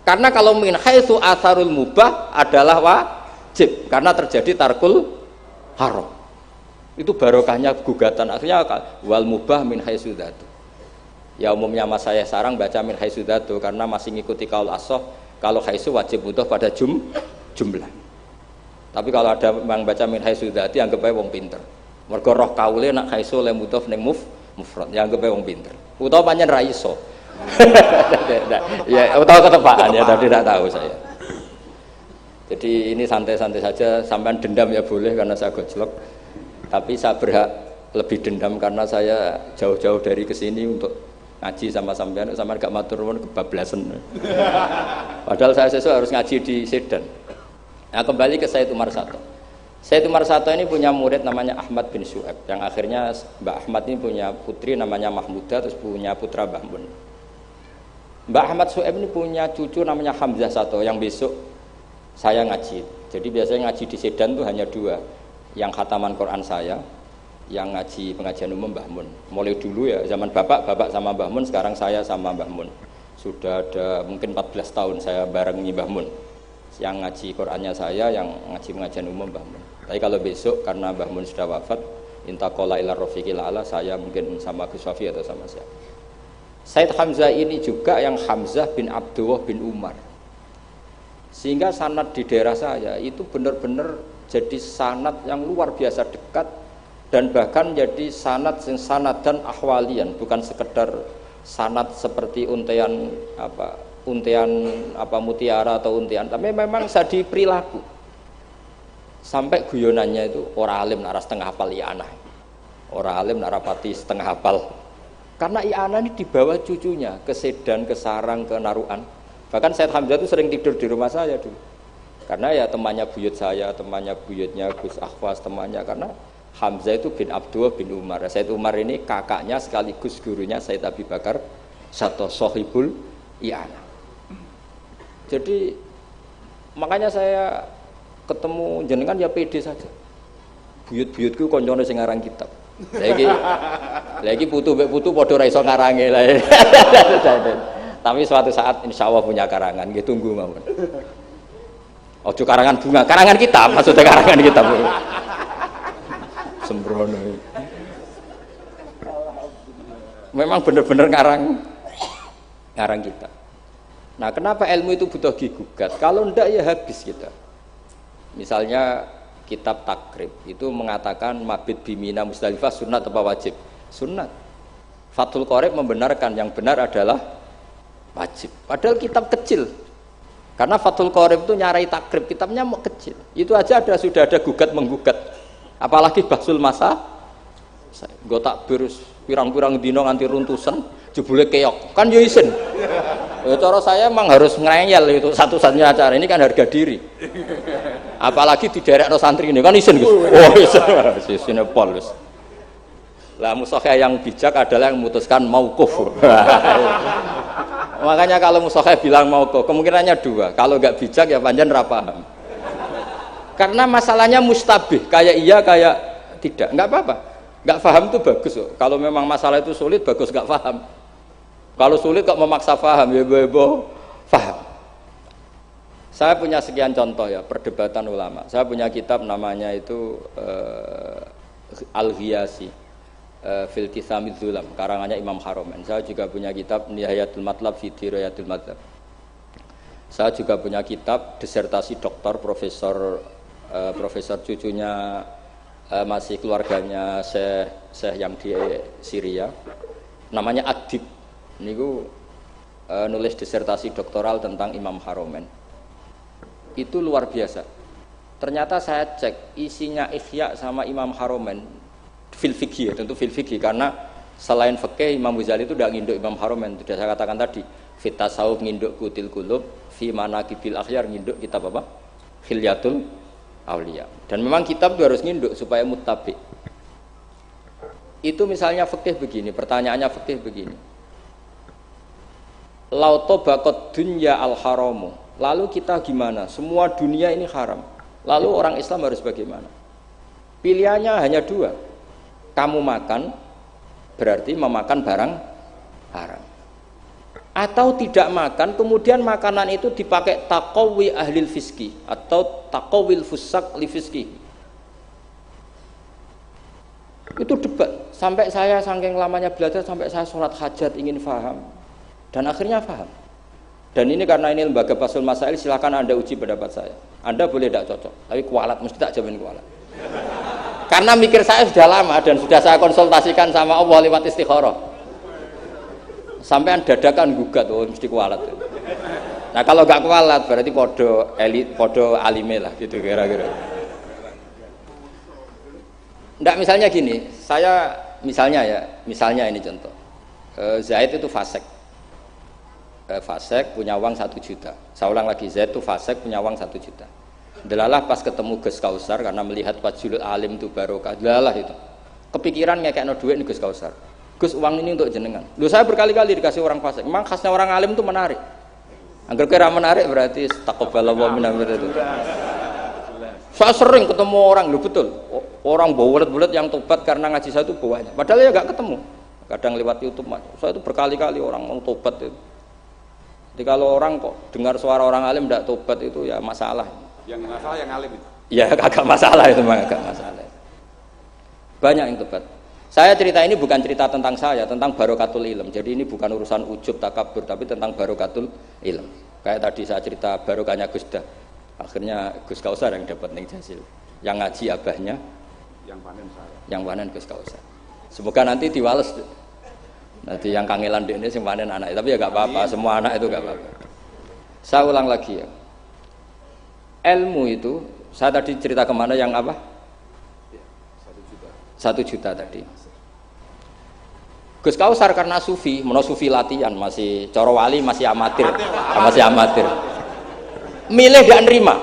Karena kalau min haitsu atharul mubah adalah wajib karena terjadi tarkul haram. Itu barokahnya gugatan, akhirnya wal mubah min haitsu dzatuh. Ya umumnya mas saya sarang baca min haitsu dzatuh karena masih ngikuti kaul ashah, kalau haitsu wajib butuh pada jumlah. Tapi kalau ada yang baca min haitsu dzati anggap ae wong pinter. Mergo roh kaule nak haitsu le mudhof ning mufrad, ya anggap ae wong pinter. Utawa pancen ra iso. Ya utawa ketepaan ya, tapi tidak tahu saya. Jadi ini santai-santai saja, sampean dendam ya boleh karena saya gojlok. Tapi saya berhak lebih dendam karena saya jauh-jauh dari kesini untuk ngaji sama sampean gak matur nuwun kebablasan. Padahal saya sesuk harus ngaji di Sedan. Nah, kembali ke Sayyid Umar Sato. Sayyid Umar Sato ini punya murid namanya Ahmad bin Syu'aib, yang akhirnya Mbak Ahmad ini punya putri namanya Mahmudah, terus punya putra Mbah Mun. Mbak Ahmad Syu'aib ini punya cucu namanya Hamzah Sato yang besok saya ngaji. Jadi biasanya ngaji di Sedan itu hanya dua, yang khataman Quran saya, yang ngaji pengajian umum Mbah Mun. Mulai dulu ya zaman bapak sama Mbah Mun, sekarang saya sama Mbah Mun. Sudah ada mungkin 14 tahun saya barengi Mbah Mun. Yang ngaji Qurannya saya, yang ngaji pengajian umum Mbah Mun. Tapi kalau besok karena Mbah Mun sudah wafat, intaqala ila rafiqil a'la, saya mungkin sama Gus Wafi atau sama siapa. Said Hamzah ini juga yang Hamzah bin Abdullah bin Umar. Sehingga sanad di daerah saya itu benar-benar jadi sanad yang luar biasa dekat dan bahkan jadi sanad dan ahwalian, bukan sekedar sanad seperti untian mutiara atau untian, tapi memang sadi perilaku. Sampai guyonannya itu orang alim nara setengah hafal i'anah, orang alim nara pati setengah hafal, karena i'anah ini dibawa cucunya ke Sedan, ke Sarang, ke Naruan. Bahkan Said Hamzah itu sering tidur di rumah saya dulu, karena ya temannya buyut saya, temannya buyutnya Gus Akhwas, temannya, karena Hamzah itu bin Abdullah bin Umar. Said Umar ini kakaknya sekaligus gurunya Said Abi Bakar Satu Sohibul i'anah. Jadi makanya saya ketemu jenengan ya pede saja. Buyut-buyutku koncone sing ngarang kitab. Lagi putu padha ra iso ngarange lah. Tapi suatu saat insya Allah punya karangan, nggih tunggu mawon. Ojo karangan bunga, karangan kitab, maksudnya karangan kitab. Sembrono. Memang benar-benar ngarang kitab. Nah, kenapa ilmu itu butuh digugat? Kalau ndak ya habis kita. Misalnya kitab Takrib itu mengatakan mabit bimina Musdalifah sunat apa wajib? Sunat. Fathul Qorib membenarkan yang benar adalah wajib. Padahal kitab kecil. Karena Fathul Qorib itu nyarai Takrib, kitabnya mau kecil. Itu aja sudah ada gugat menggugat. Apalagi Bahsul Masa. Nggo takbir pirang-pirang dino nganti runtusan, jebule keok. Kan yo isin. Ya cara saya emang harus ngeyel itu satu-satunya acara ini kan harga diri. Apalagi di daerah santri ini kan isin Gus. Oh isin pol Gus. Lah musokhah yang bijak adalah yang memutuskan mauquf. Makanya kalau musokhah bilang mauquf, kemungkinannya dua. Kalau enggak bijak ya panjang ra paham. Karena masalahnya mustabih, kayak iya kayak tidak. Enggak apa-apa. Enggak paham itu bagus kok. Kalau memang masalah itu sulit bagus enggak paham. Kalau sulit kok memaksa paham ya bobo paham. Saya punya sekian contoh ya perdebatan ulama. Saya punya kitab namanya itu Al-Ghiyasi fil Tisamid Zulam, karangannya Imam Haromen. Saya juga punya kitab Nihayatul Matlab fi Dirayatul Madhab. Saya juga punya kitab disertasi doktor profesor cucunya masih keluarganya Syekh yang di Syria, namanya Adib. Niku nulis disertasi doktoral tentang Imam Haromen. Itu luar biasa. Ternyata saya cek isinya Ihya sama Imam Haromen fil fikih, tentu fil fikih, karena selain fikih Imam Ghazali itu tidak nginduk Imam Haromen. Sudah saya katakan tadi, fit tasawuf nginduk Kutil Qulub, fi manaqibil akhyar nginduk kitab apa? Khilyatul Auliya. Dan memang kitab itu harus nginduk supaya muttabi. Itu misalnya fikih begini, pertanyaannya fikih begini. Lauto bakot dunya al haramu. Lalu kita gimana? Semua dunia ini haram. Lalu orang Islam harus bagaimana? Pilihannya hanya dua. Kamu makan berarti memakan barang haram. Atau tidak makan, kemudian makanan itu dipakai taqawi ahlil fiski atau taqawil fusak li fiski. Itu debat. Sampai saya saking lamanya belajar, sampai saya sholat hajat ingin paham. Dan akhirnya paham. Dan ini karena ini lembaga Fathul Masail, silakan Anda uji pendapat saya. Anda boleh tidak cocok, tapi kualat, mesti tak jamin kualat. Karena mikir saya sudah lama dan sudah saya konsultasikan sama Allah lewat istikharah. Sampai dadakan gugat, oh mesti kualat. Nah kalau gak kualat berarti podo elit, podo alime lah gitu kira-kira. Nggak, misalnya gini, saya misalnya ini contoh. Zaid itu fasik. Fasek punya uang 1 juta. Saya ulang lagi, Zaid itu fasek punya uang 1 juta. Delalah pas ketemu Gus Kausar karena melihat wajhul alim itu barokah. Delalah itu. Kepikiran ngekekno duit nih Gus Kausar. Gus, uang ini untuk jenengan. Loh, saya berkali-kali dikasih orang fasek. Memang khasnya orang alim itu menarik. Angger kira menarik berarti taqabbalallahu minna itu. Saya sering ketemu orang, loh betul. Orang bulet-bulet yang tobat karena ngaji saya itu banyak. Padahal ya enggak ketemu. Kadang lewat YouTube. Saya itu berkali-kali orang mau tobat itu. Jadi kalau orang kok dengar suara orang alim tidak tobat itu ya masalah.
Yang masalah yang alim itu.
Ya agak masalah itu, agak masalah. Banyak yang tobat. Saya cerita ini bukan cerita tentang saya, tentang barokatul ilm. Jadi ini bukan urusan ujub takabur, tapi tentang barokatul ilm. Kayak tadi saya cerita barokahnya Gus Dah. Akhirnya Gus Kausar yang dapat ning Jazil. Yang ngaji abahnya,
yang panen saya.
yang panen Gus Kausar. Semoga nanti diwales. Nanti yang kangelan ini sing panen anak, tapi ya nggak apa-apa, semua anak itu nggak apa-apa. Saya ulang lagi ya. Ilmu itu, saya tadi cerita kemana yang apa?
1 juta.
1 juta tadi. Gus Kausar karena sufi, sufi latihan, masih coro wali, masih amatir, masih amatir. Milih gak nerima.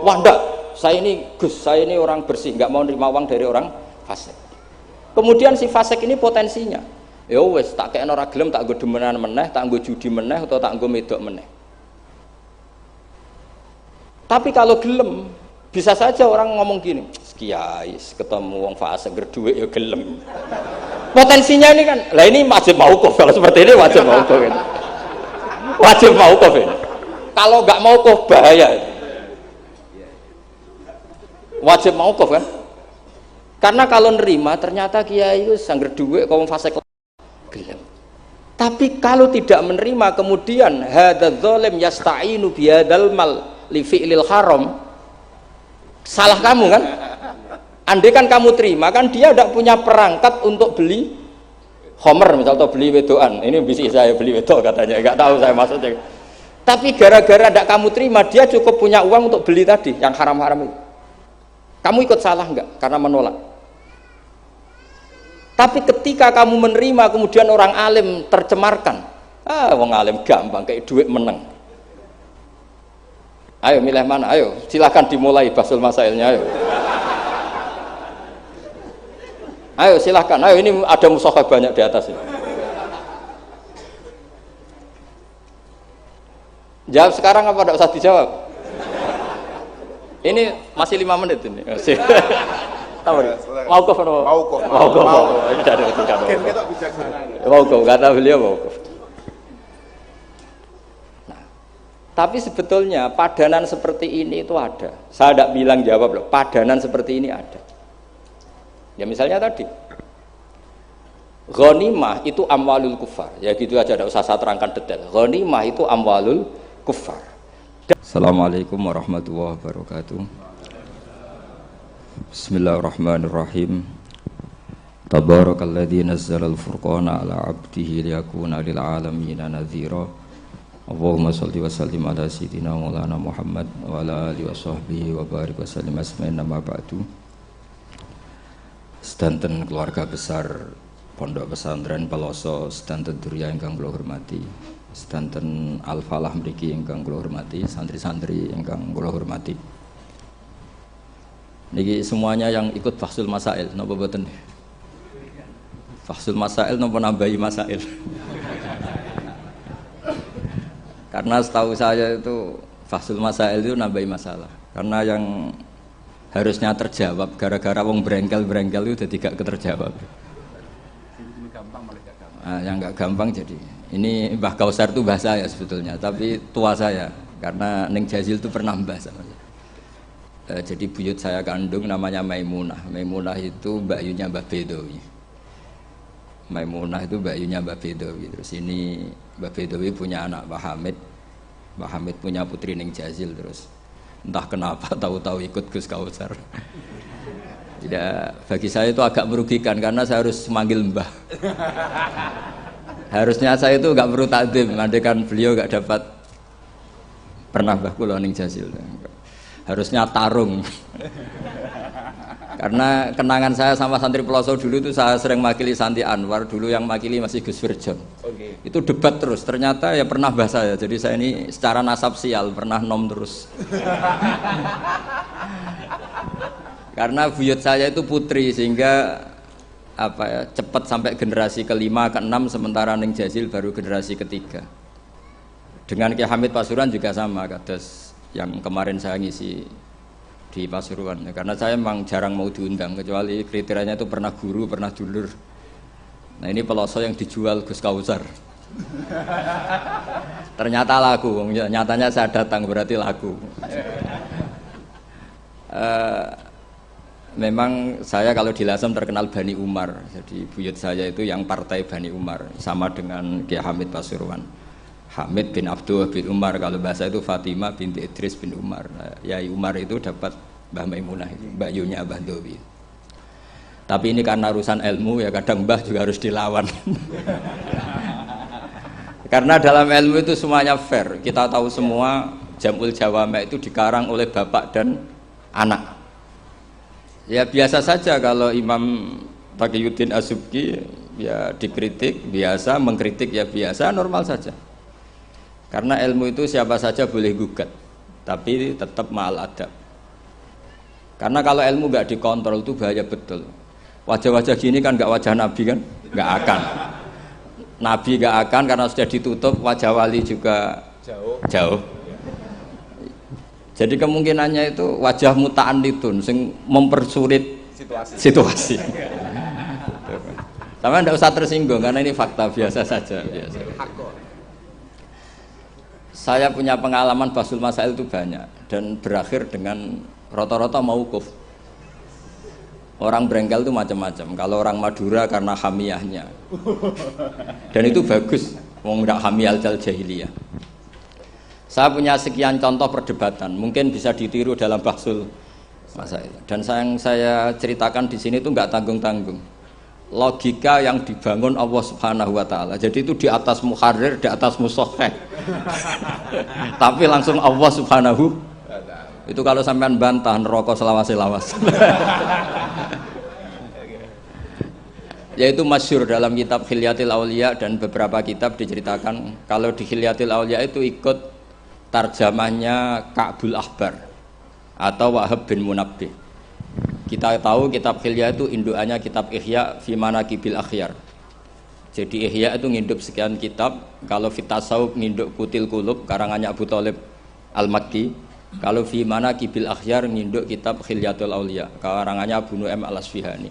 Wah enggak, saya ini Gus, saya ini orang bersih, nggak mau nerima uang dari orang fasik. Kemudian si fasik ini potensinya, ya wes tak kayak ora gelem, tak nggo demenan meneh, tak nggo judi meneh, atau tak nggo medok meneh. Tapi kalau gelem, bisa saja orang ngomong gini, kiai ketemu wong fasik gerduwe ya gelem. Potensinya ini kan, lah ini wajib mauquf, kalau seperti ini wajib mauquf kan. Wajib mauquf ini. Kalau nggak mauquf bahaya. Wajib mauquf kan? Karena kalau nerima ternyata kiai itu sangger duwe kaum fasik gelem. Tapi kalau tidak menerima kemudian hadzal zalim yasta'inu bihadzal mal li fi'lil haram, salah kamu kan? Andai kan kamu terima, kan dia tidak punya perangkat untuk beli homer misalnya, atau beli wedoan. Ini bisa saya beli wedok katanya, nggak tahu saya maksudnya. Tapi gara-gara tidak kamu terima, dia cukup punya uang untuk beli tadi yang haram-haram itu. Kamu ikut salah nggak? Karena menolak. Tapi ketika kamu menerima, kemudian orang alim tercemarkan, wong alim gampang kayak duit menang. Ayo milih mana? Ayo silakan dimulai basul masailnya. Ayo silahkan, ayo ini ada mushaf banyak di atas ini. Jawab sekarang apa tidak usah dijawab? Ini masih 5 menit ini. Mauquf atau
Mauquf.
Ini dari ketika
Kan kita bijaksana.
Mauquf, kata beliau mauquf. Nah, tapi sebetulnya padanan seperti ini itu ada. Saya tidak bilang jawab loh, padanan seperti ini ada. Ya misalnya tadi ghanimah itu amwalul kufar, ya gitu aja, tidak usah saya terangkan detail. Ghanimah itu amwalul kufar. Assalamualaikum warahmatullahi wabarakatuh. Bismillahirrahmanirrahim. Tabarakalladzi nazzalal furqana ala 'abdihi liyakuna lil 'alamin nadhira. Allahumma shalli wa sallim ala sayyidina Maulana Muhammad wa ala alihi wa sahbihi wa barik wa sallim asma'in nama ba'du. Sedanten keluarga besar Pondok Pesantren Peloso, sedanten durya ingkang kula hormati, sedanten Al-Falah mriki ingkang kula hormati, santri-santri ingkang kula hormati. Niki semuanya yang ikut Fahsul Masail, napa boten? Fahsul Masail napa nambahi masail? Karena setahu saya itu Fahsul Masail itu nambahi masalah. Karena yang harusnya terjawab gara-gara wong berengkel-berengkel itu jadi gak keterjawab. Nah, yang gak gampang jadi ini Mbah Kausar itu bahasa saya sebetulnya, tapi tua saya karena Neng Jazil itu pernah bahas sama saya. Jadi buyut saya kandung namanya Maimunah. Maimunah itu mbakyunya Mbah Bedowi. Maimunah itu mbakyunya Mbah Bedowi. Terus ini Mbah Bedowi punya anak Mbah Hamid. Mbah Hamid punya putri Neng Jazil, terus entah kenapa tahu-tahu ikut Gus Kausar. Ya, bagi saya itu agak merugikan karena saya harus manggil Mbah. Harusnya saya itu nggak perlu takdim, andai kan beliau nggak dapat pernah Mbah kula Ning Jazil. Harusnya tarung. Karena kenangan saya sama santri Peloso dulu itu saya sering makili Santi Anwar, dulu yang makili masih Gus Firjon. Okay. Itu debat terus, ternyata ya pernah bahas saya. Jadi saya ini secara nasab sial, pernah nom terus. Karena buyut saya itu putri sehingga apa ya, cepat sampai generasi ke-5, ke-6, sementara Ning Jazil baru generasi ketiga. Dengan Ki Hamid Pasuruan juga sama, kados yang kemarin saya ngisi di Pasuruan, karena saya memang jarang mau diundang kecuali kriterianya itu pernah guru, pernah dulur. Nah ini Peloso yang dijual Gus Kausar. Ternyata laku, nyatanya saya datang berarti laku. Memang saya kalau di Lasem terkenal Bani Umar, jadi buyut saya itu yang partai Bani Umar, sama dengan Ki Hamid Pasuruan. Hamid bin Abdullah bin Umar, kalau bahasa itu Fatimah binti Idris bin Umar. Yai Umar itu dapat Mbah Maimunah, Mbak Yunya Abah Dowi. Tapi ini karena urusan ilmu ya kadang Mbah juga harus dilawan. Karena dalam ilmu itu semuanya fair. Kita tahu semua Jam'ul Jawami' itu dikarang oleh bapak dan anak. Ya biasa saja kalau Imam Taqiyuddin Az-Subki ya dikritik biasa, mengkritik ya biasa, normal saja. Karena ilmu itu siapa saja boleh gugat, tapi tetap ma'al adab. Karena kalau ilmu nggak dikontrol itu bahaya betul. Wajah-wajah gini kan nggak wajah Nabi kan, nggak akan. Nabi nggak akan karena sudah ditutup, wajah wali juga jauh. Jadi kemungkinannya itu wajah muta'annitun sing mempersulit situasi. Sama tidak usah tersinggung karena ini fakta biasa saja. Biasa. Saya punya pengalaman Basul Masail itu banyak dan berakhir dengan rata-rata mauquf. Orang Brengkel itu macam-macam. Kalau orang Madura karena hamiyahnya, dan itu bagus. Wong ndak hamiyal jahiliyah. Saya punya sekian contoh perdebatan, mungkin bisa ditiru dalam Basul Masail. Dan yang saya ceritakan di sini itu nggak tanggung-tanggung. Logika yang dibangun Allah Subhanahu Wa Taala. Jadi itu di atas muharrir, di atas musoheh. Tapi langsung Allah Subhanahu. Itu kalau sampean bantah neraka selawas-lawas. Yaitu masyhur dalam kitab Khilyatil Auliya dan beberapa kitab diceritakan kalau di Khilyatil Auliya itu ikut tarjamahnya Ka'bul Ahbar atau Wahab bin Munabbih. Kita tahu kitab Khilya itu indukannya kitab Ihya fi Manaqibil Akhyar. Jadi Ihya itu nginduk sekian kitab. Kalau Fitasawuf nginduk Kutil Qulub karangannya Abu Thalib Al-Makki. Kalau fi Manaqibil Akhyar nginduk kitab Khilyatul Auliya karangannya Abu Nu'aim Al-Asfihani.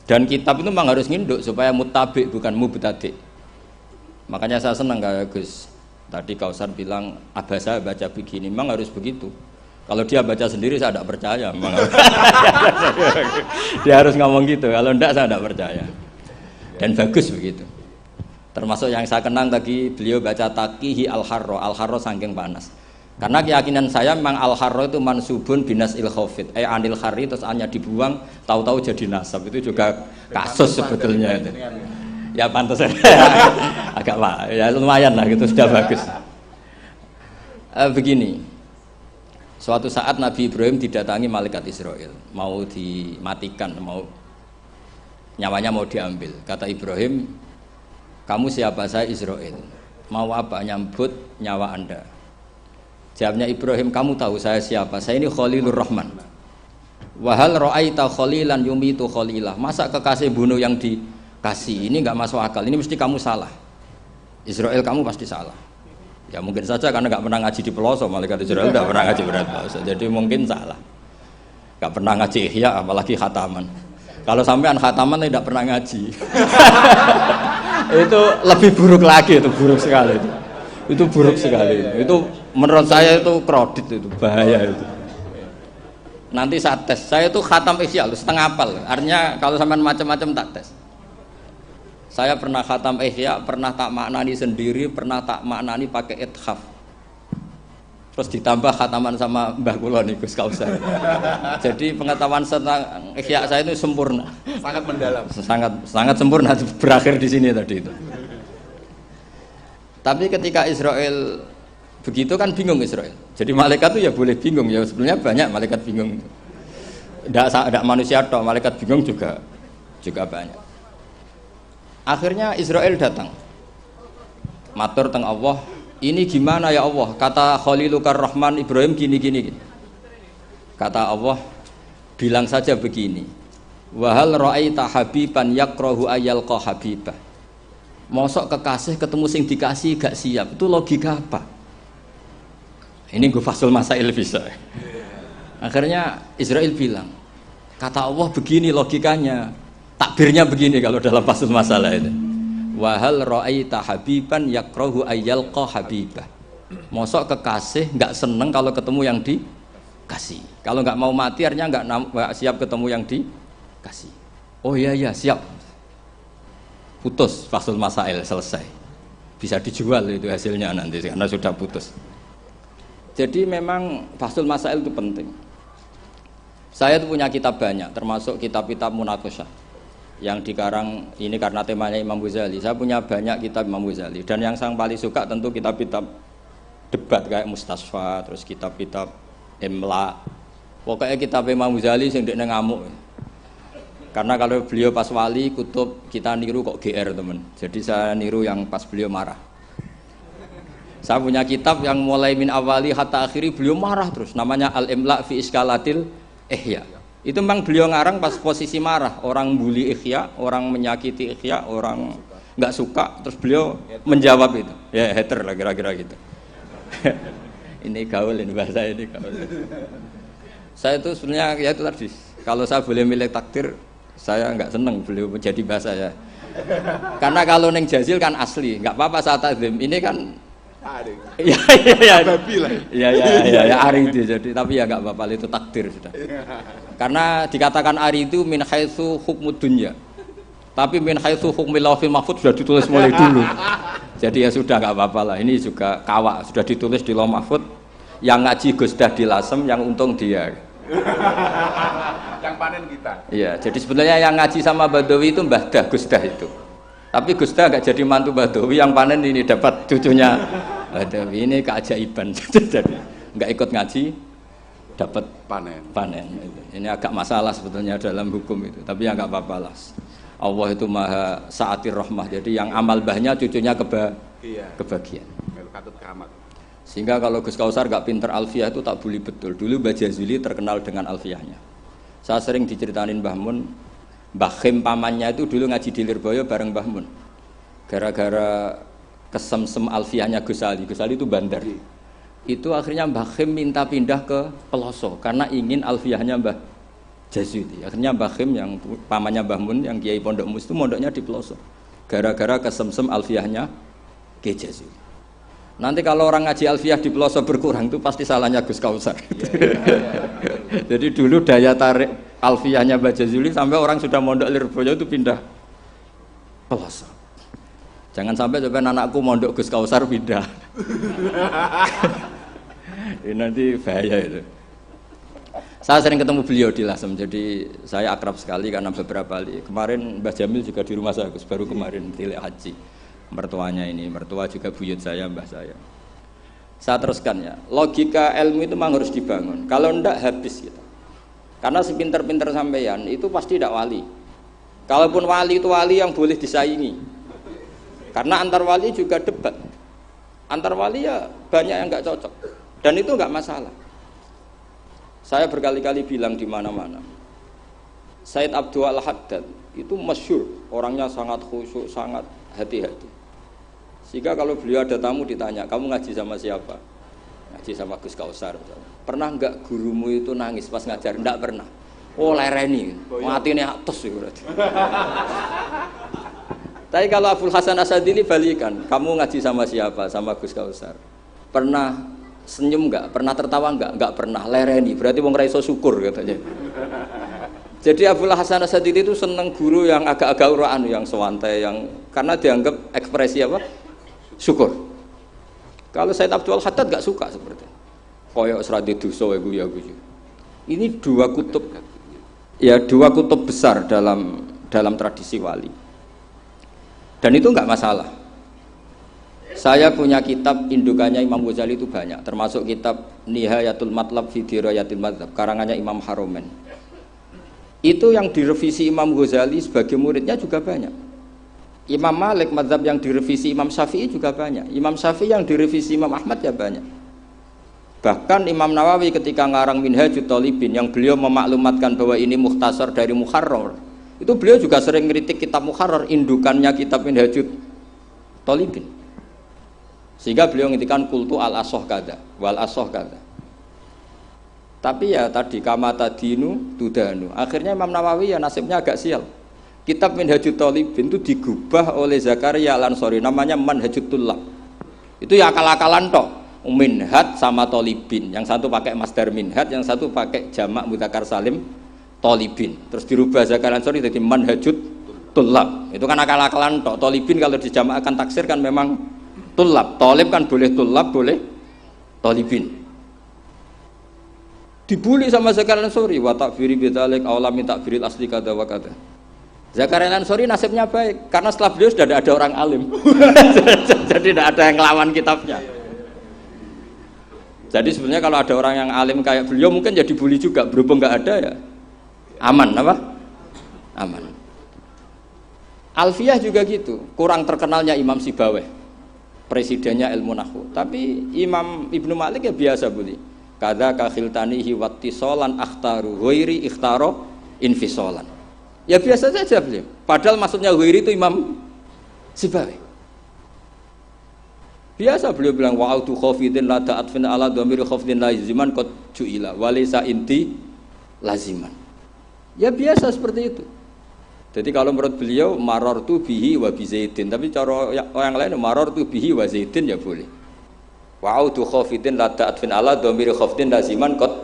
Dan kitab itu memang harus nginduk supaya muttabi bukan mubtadi. Makanya saya senang kayak Gus. Tadi Kausar bilang abasa baca begini, memang harus begitu. Kalau dia baca sendiri saya tidak percaya. Dia harus ngomong gitu. Kalau tidak saya tidak percaya. Dan bagus begitu. Termasuk yang saya kenang tadi beliau baca Taqihi Al-Harro. Al-Harro saking panas. Karena keyakinan saya memang Al-Harro itu mansubun binas il-khofid. Anil khari terus hanya dibuang, tahu-tahu jadi nasab. Itu juga kasus sebetulnya itu. Ya pantas agak ya lumayan lah gitu, sudah bagus. Begini. Suatu saat Nabi Ibrahim didatangi malaikat Israel, mau dimatikan, nyawanya mau diambil. Kata Ibrahim, kamu siapa? Saya Israel. Mau apa? Nyambut nyawa Anda. Jawabnya Ibrahim, kamu tahu saya siapa? Saya ini Khalilur Rahman. Wahal ra'aita khalilan yumitu khalilah. Masa kekasih bunuh yang dikasih? Ini enggak masuk akal. Ini mesti kamu salah. Israel kamu pasti salah. Ya mungkin saja karena nggak pernah ngaji di pelosok, malaikat Israel nggak pernah ngaji berat pelosok, jadi mungkin salah. Nggak pernah ngaji ihya, apalagi khataman. Kalau sampean khataman tidak pernah ngaji, itu lebih buruk lagi, itu buruk sekali. Itu buruk sekali. Itu menurut saya itu kredit, itu bahaya itu. Nanti saat tes, saya itu khatam ihya, setengah apal. Artinya kalau sampean macam-macam tak tes. Saya pernah khatam ihya, pernah tak maknani sendiri, pernah tak maknani pakai ithaf. Terus ditambah khataman sama Mbah kula niku Gus Kausar. Jadi pengetahuan tentang ihya saya itu sempurna,
sangat mendalam.
Sangat sempurna, berakhir di sini tadi itu. Tapi ketika Israel begitu kan bingung Israel. Jadi malaikat itu ya boleh bingung ya, sebenarnya banyak malaikat bingung. Tidak manusia toh, malaikat bingung juga banyak. Akhirnya Israel datang, matur teng Allah, ini gimana ya Allah? Kata Khalilukar Rahman Ibrahim gini. Kata Allah, bilang saja begini, wahal ra'aita habiban yakrahu ayyalqa habibah. Mosok kekasih ketemu sing dikasih gak siap, itu logika apa? Ini gue Fasul Masail bisa. Akhirnya Israel bilang, kata Allah begini logikanya. Takbirnya begini kalau dalam Fasul Masalah itu. Wahal ra'aita habiban yakrahu ayyalqa habibah. Mosok kekasih enggak seneng kalau ketemu yang dikasih. Kalau enggak mau mati artinya enggak siap ketemu yang dikasih. Oh iya siap. Putus Fasul Masail selesai. bisa dijual itu hasilnya nanti karena sudah putus. Jadi memang Bahsul Masail itu penting. Saya itu punya kitab banyak, termasuk kitab-kitab munaqasyah yang dikarang ini karena temanya Imam Ghazali. Saya punya banyak kitab Imam Ghazali dan yang saya paling suka tentu kitab-kitab debat kayak Mustasfa, terus kitab-kitab Imla. Pokoknya kitab Imam Ghazali sing ndekne ngamuk. Karena kalau beliau pas wali kutub kita niru kok GR teman. Jadi saya niru yang pas beliau marah. Saya punya kitab yang mulai min awali hatta akhiri beliau marah terus. Namanya Al-Imla fi Iskalatil Ihya. Itu memang beliau ngarang pas posisi marah. Orang bully Ihya, orang menyakiti Ihya, orang nggak suka. Terus beliau menjawab itu. Ya hater lah kira-kira gitu. Ini gaul ini bahasa ini gaul. Saya itu sebenarnya ya itu tadi. Kalau saya boleh milih takdir, saya nggak seneng beliau menjadi bahasa ya. Karena kalau neng Jazil kan asli, nggak apa-apa saat takdim. Ini kan iya ari itu jadi tapi ya nggak apa-apa itu takdir sudah. Karena dikatakan ari itu min haitsu hukmud dunya. Tapi min haitsu hukmil lauhil mahfuz sudah ditulis mulai dulu. Jadi ya sudah nggak apa-apa lah. Ini juga kawak sudah ditulis di lauh mahfuz. Yang ngaji Gus Dah di Lasem, yang untung dia.
Yang panen kita. Iya,
jadi sebenarnya yang ngaji sama Badawi itu Mbah Dah, Gus Dah itu. Tapi Gus Dah gak jadi mantu Badawi, yang panen ini dapat cucunya Badawi. Ini keajaiban. Jadi nggak ikut ngaji, dapat panen. Ini agak masalah sebetulnya dalam hukum itu. Tapi ya nggak apa-apa lah. Allah itu maha sa'atir rahmah. Jadi yang amal bahnya cucunya kebagian. Sehingga kalau Gus Kausar gak pinter alfiyah itu tak bully betul. Dulu Mbah Jazuli terkenal dengan alfiyahnya. Saya sering diceritain Mbah Mun, Mbah Khim pamannya itu dulu ngaji di Lirboyo bareng Mbah Mun. Gara-gara kesemsem alfiyahnya Gus Ali. Gus Ali itu bandar. Itu akhirnya Mbah Khim minta pindah ke Peloso karena ingin alfiyahnya Mbah Jazuli. Akhirnya Mbah Khim yang pamannya Mbah Mun yang Kiai Pondok Mus itu mondoknya di Peloso. Gara-gara kesemsem alfiyahnya Kiai Jazuli. Nanti kalau orang ngaji alfiyah di Peloso berkurang itu pasti salahnya Gus Kausar. Jadi dulu daya tarik alfiyahnya Mbah Jazuli sampai orang sudah mondok Lirboyo itu pindah Peloso. Jangan sampai anakku mondok Gus Kausar pindah. Ini nanti bahaya itu. Saya sering ketemu beliau di Lasem, jadi saya akrab sekali karena beberapa kali. Kemarin Mbah Jamil juga di rumah saya, baru kemarin tilek haji. Mertuanya ini, mertua juga buyut saya, mbah saya. Saya teruskan ya, logika ilmu itu memang harus dibangun. Kalau ndak habis kita. Karena sepinter-pinter sampeyan itu pasti tidak wali. Kalaupun wali itu wali yang boleh disaingi. Karena antar wali juga debat. Antar wali ya banyak yang nggak cocok. Dan itu nggak masalah. Saya berkali-kali bilang di mana-mana. Said Abdul Al-Haddad itu masyhur, orangnya sangat khusyuk, sangat hati-hati. Sehingga kalau beliau ada tamu ditanya, kamu ngaji sama siapa? Ngaji sama Gus Kausar. Pernah enggak gurumu itu nangis pas ngajar? Enggak pernah. Oh lereni, matine atus itu berarti. Tapi kalau Abdul Hasan Asadili balikan, kamu ngaji sama siapa? Sama Gus Kausar. Pernah senyum enggak? Pernah tertawa enggak? Enggak pernah. Lereni, berarti wong ra iso syukur katanya. Jadi Abdul Hasan Asadili itu seneng guru yang agak-agak uraan, yang sewantai, yang karena dianggap ekspresi apa? Syukur. Kalau Said Abdul Haddad gak suka seperti itu. Koyok seradi dosa ya guyu. Ini dua kutub besar dalam tradisi wali. Dan itu enggak masalah. Saya punya kitab indukannya Imam Ghazali itu banyak, termasuk kitab Nihayatul Matlab fi Dirayatil Madzhab karangannya Imam Haromen. Itu yang direvisi Imam Ghazali sebagai muridnya juga banyak. Imam Malik mazhab yang direvisi Imam Syafi'i juga banyak. Imam Syafi'i yang direvisi Imam Ahmad ya banyak. Bahkan Imam Nawawi ketika ngarang Minhajut Thalibin yang beliau memaklumatkan bahwa ini mukhtasar dari Muharrar, itu beliau juga sering ngeritik kitab Muharrar, indukannya kitab Minhajut Thalibin. Sehingga beliau ngintikan kultu al-asoh kada wal asoh kada. Tapi ya tadi kamata dinu tudanu. Akhirnya Imam Nawawi ya nasibnya agak sial. Kitab Minhajut Thalibin itu digubah oleh Zakaria Al-Ansori, namanya Manhajut Tullab. Itu ya akal-akalan tok. Minhaj sama Thalibin, yang satu pakai masdar minhaj, yang satu pakai jamak mudzakkar salim Thalibin. Terus dirubah Zakaria Al-Ansori jadi Manhajut Tullab. Itu kan akal-akalan tok. Thalibin kalau dijamakkan taksir kan memang Tulab, tolib kan boleh tulab, boleh tolibin. Dibully sama Zakaria Ansori, wa takfiri bidzalik awlami takfiril asli kada wa kada. Zakaria Ansori nasibnya baik karena setelah beliau sudah ada orang alim. Jadi tidak ada yang ngelawan kitabnya. Jadi sebenarnya kalau ada orang yang alim kayak beliau mungkin jadi bully juga, berhubung nggak ada ya aman apa? Aman. Alfiyah juga gitu, kurang terkenalnya Imam Sibaweh, presidennya ilmu nahwu. Tapi Imam Ibnu Malik ya biasa bully. Kada kakhiltanihi wattisolan akhtaru ghairi ikhtaro infisolan. Ya biasa saja beliau. Padahal maksudnya ghairi itu Imam Sibaweh. Biasa beliau bilang wa'autu khafidin la ta'atfin ala dhamiri khafidin laziman qad ju'ila walisa inti laziman. Ya biasa seperti itu. Jadi kalau menurut beliau marartu bihi wa bi zaidin, tapi cara yang lain marartu bihi wa zaidin ya boleh. Wa'autu khafidin la ta'atfin ala dhamiri khafidin laziman qad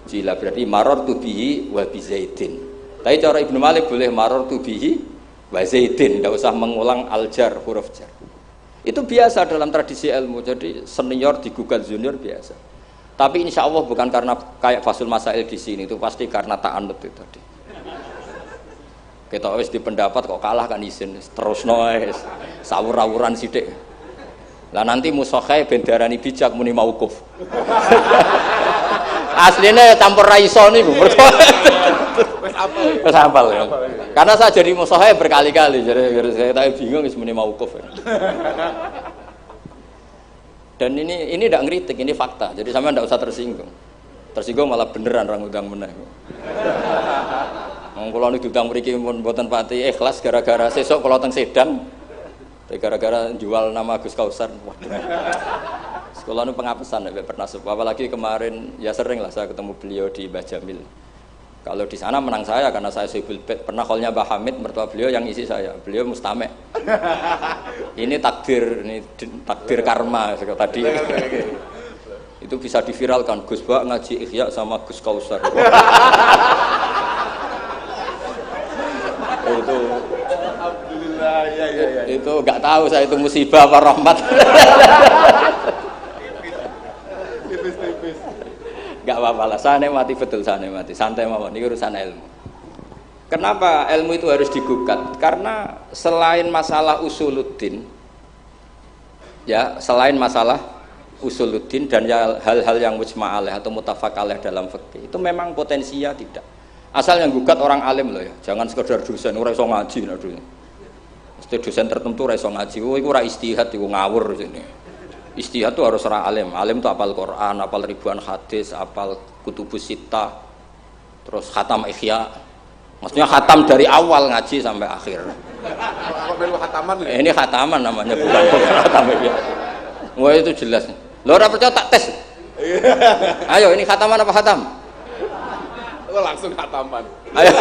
ju'ila, berarti marartu bihi wa bi zaidin. Tapi cara Ibnu Malik boleh marartu bihi wa zaidin, tidak usah mengulang al-jar, huruf jar. Itu biasa dalam tradisi ilmu, jadi senior digugat junior biasa. Tapi insya Allah bukan karena kayak Fasul Masail di sini, itu pasti karena ta'anut itu tadi. Kita wis di pendapat kok kalah kan izin, terus noes, sawur-awuran sidik. Lah nanti musokhai bendarani bijak muni mauquf. Aslinya campur raiso niku. Wis hafal ya. Karena saya jadi musokhai berkali-kali, jadi saya tak bingung wis muni mauquf. Dan ini tidak ngeritik, ini fakta. Jadi sampean tidak usah tersinggung. Tersinggung malah beneran orang udang meneh. Kalau ini diutang mriki pun mboten pati ikhlas gara-gara sesuk kalau teng Sedan, gara-gara jual nama Gus Kausar. Waduh. Sekolah ini pengapesan ya pernah sebab, apalagi kemarin ya sering lah saya ketemu beliau di Mbah Jamil. Kalau di sana menang saya karena saya Sibul Bet. Pernah callnya Mbah Hamid, mertua beliau yang isi saya. Beliau mustame'. Ini takdir karma tadi. Itu bisa diviralkan. Gus Bak ngaji Ihya sama Gus Kausar. Itu alhamdulillah ya. Itu enggak tahu saya itu musibah apa rahmat. Tipis. Enggak apa-apa lah, saya mati betul, saya mati. Santai mawon, ini urusan ilmu. Kenapa ilmu itu harus digugat? Karena selain masalah usuluddin ya, selain masalah usuluddin dan ya hal-hal yang mujma' alaih atau muttafaq alaih dalam fikih, itu memang potensinya tidak. Asal yang gugat orang alim loh ya, jangan sekedar dosen, ora iso ngaji nek dosen. Mesti dosen tertentu ora iso ngaji, oh iku ora istihad, iku ngawur sini. Istihad itu harus orang alim. Alim itu apal Quran, apal ribuan hadis, apal kutubus sittah, terus khatam Ihya. Maksudnya khatam dari awal ngaji sampai akhir. Ini khataman namanya, bukan khatam Ihya. Wah itu jelas. Lo ora percaya tak tes. Ayo ini khataman apa khatam?
Langsung khataman.
Ayo.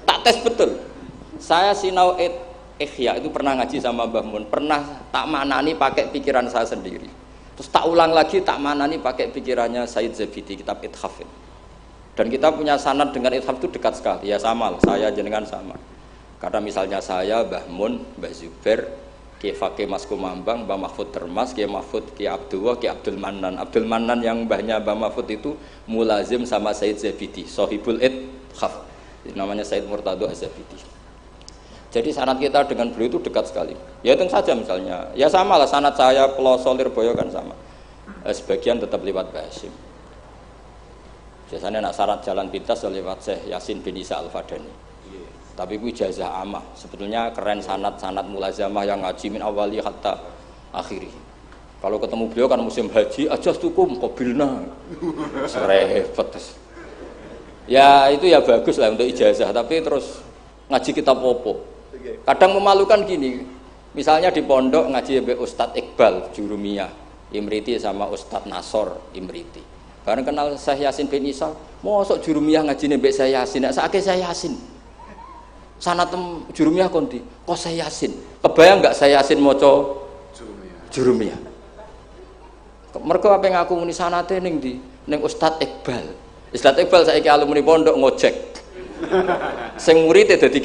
Tak tes betul. Saya sinau Ihya itu pernah ngaji sama Mbah Mun, pernah tak maknani pakai pikiran saya sendiri. Terus tak ulang lagi tak maknani pakai pikirannya Said Zabidi, kitab Ithaf. Dan kita punya sanad dengan Ithaf itu dekat sekali. Ya sama, saya jenengan sama. Karena misalnya saya, Mbah Mun, Mbah Zubair, Ki Fakih Mas Kumambang, Mbah Mahfud Termas, Ki Mahfud, Ki Abdullah, Ki Abdul Manan. Abdul Manan yang mbahnya Mbah Mahfud itu mulazim sama Said Zabidi, Sohibul Ithaf. Namanya Said Murtado Az-Zabidi. Jadi sanad kita dengan beliau itu dekat sekali. Ya itu saja misalnya. Ya sama lah sanad saya Peloso Lirboyo kan sama. Sebagian tetap lewat Basim. Biasanya nak syarat jalan pintas lewat Syekh Yasin bin Isa Al-Fadani. Tapi itu ijazah amah. Sebetulnya keren sanad mulazamah yang ngaji min awali hatta akhiri. Kalau ketemu beliau kan musim haji, ajastukum qabilna. Repot. Ya itu ya bagus lah untuk ijazah, tapi terus ngaji kitab opo. Kadang memalukan gini. Misalnya di pondok ngaji be Ustadz Iqbal Jurumiyah Imriti sama Ustadz Nasor Imriti. Bareng kenal Syekh Yasin bin Isa, mosok Jurumiyah ngaji be Syekh Yasin, nek sakake Syekh Yasin. Sanad Jurumiyah konti, kok Syekh Yasin. Kebayang enggak Syekh Yasin maca Jurumiyah? Mergo apa ngaku muni sanate ning ndi? Ning Ustadz Iqbal. Ustadz Iqbal saiki alumni pondok ngojek. Sing murid dadi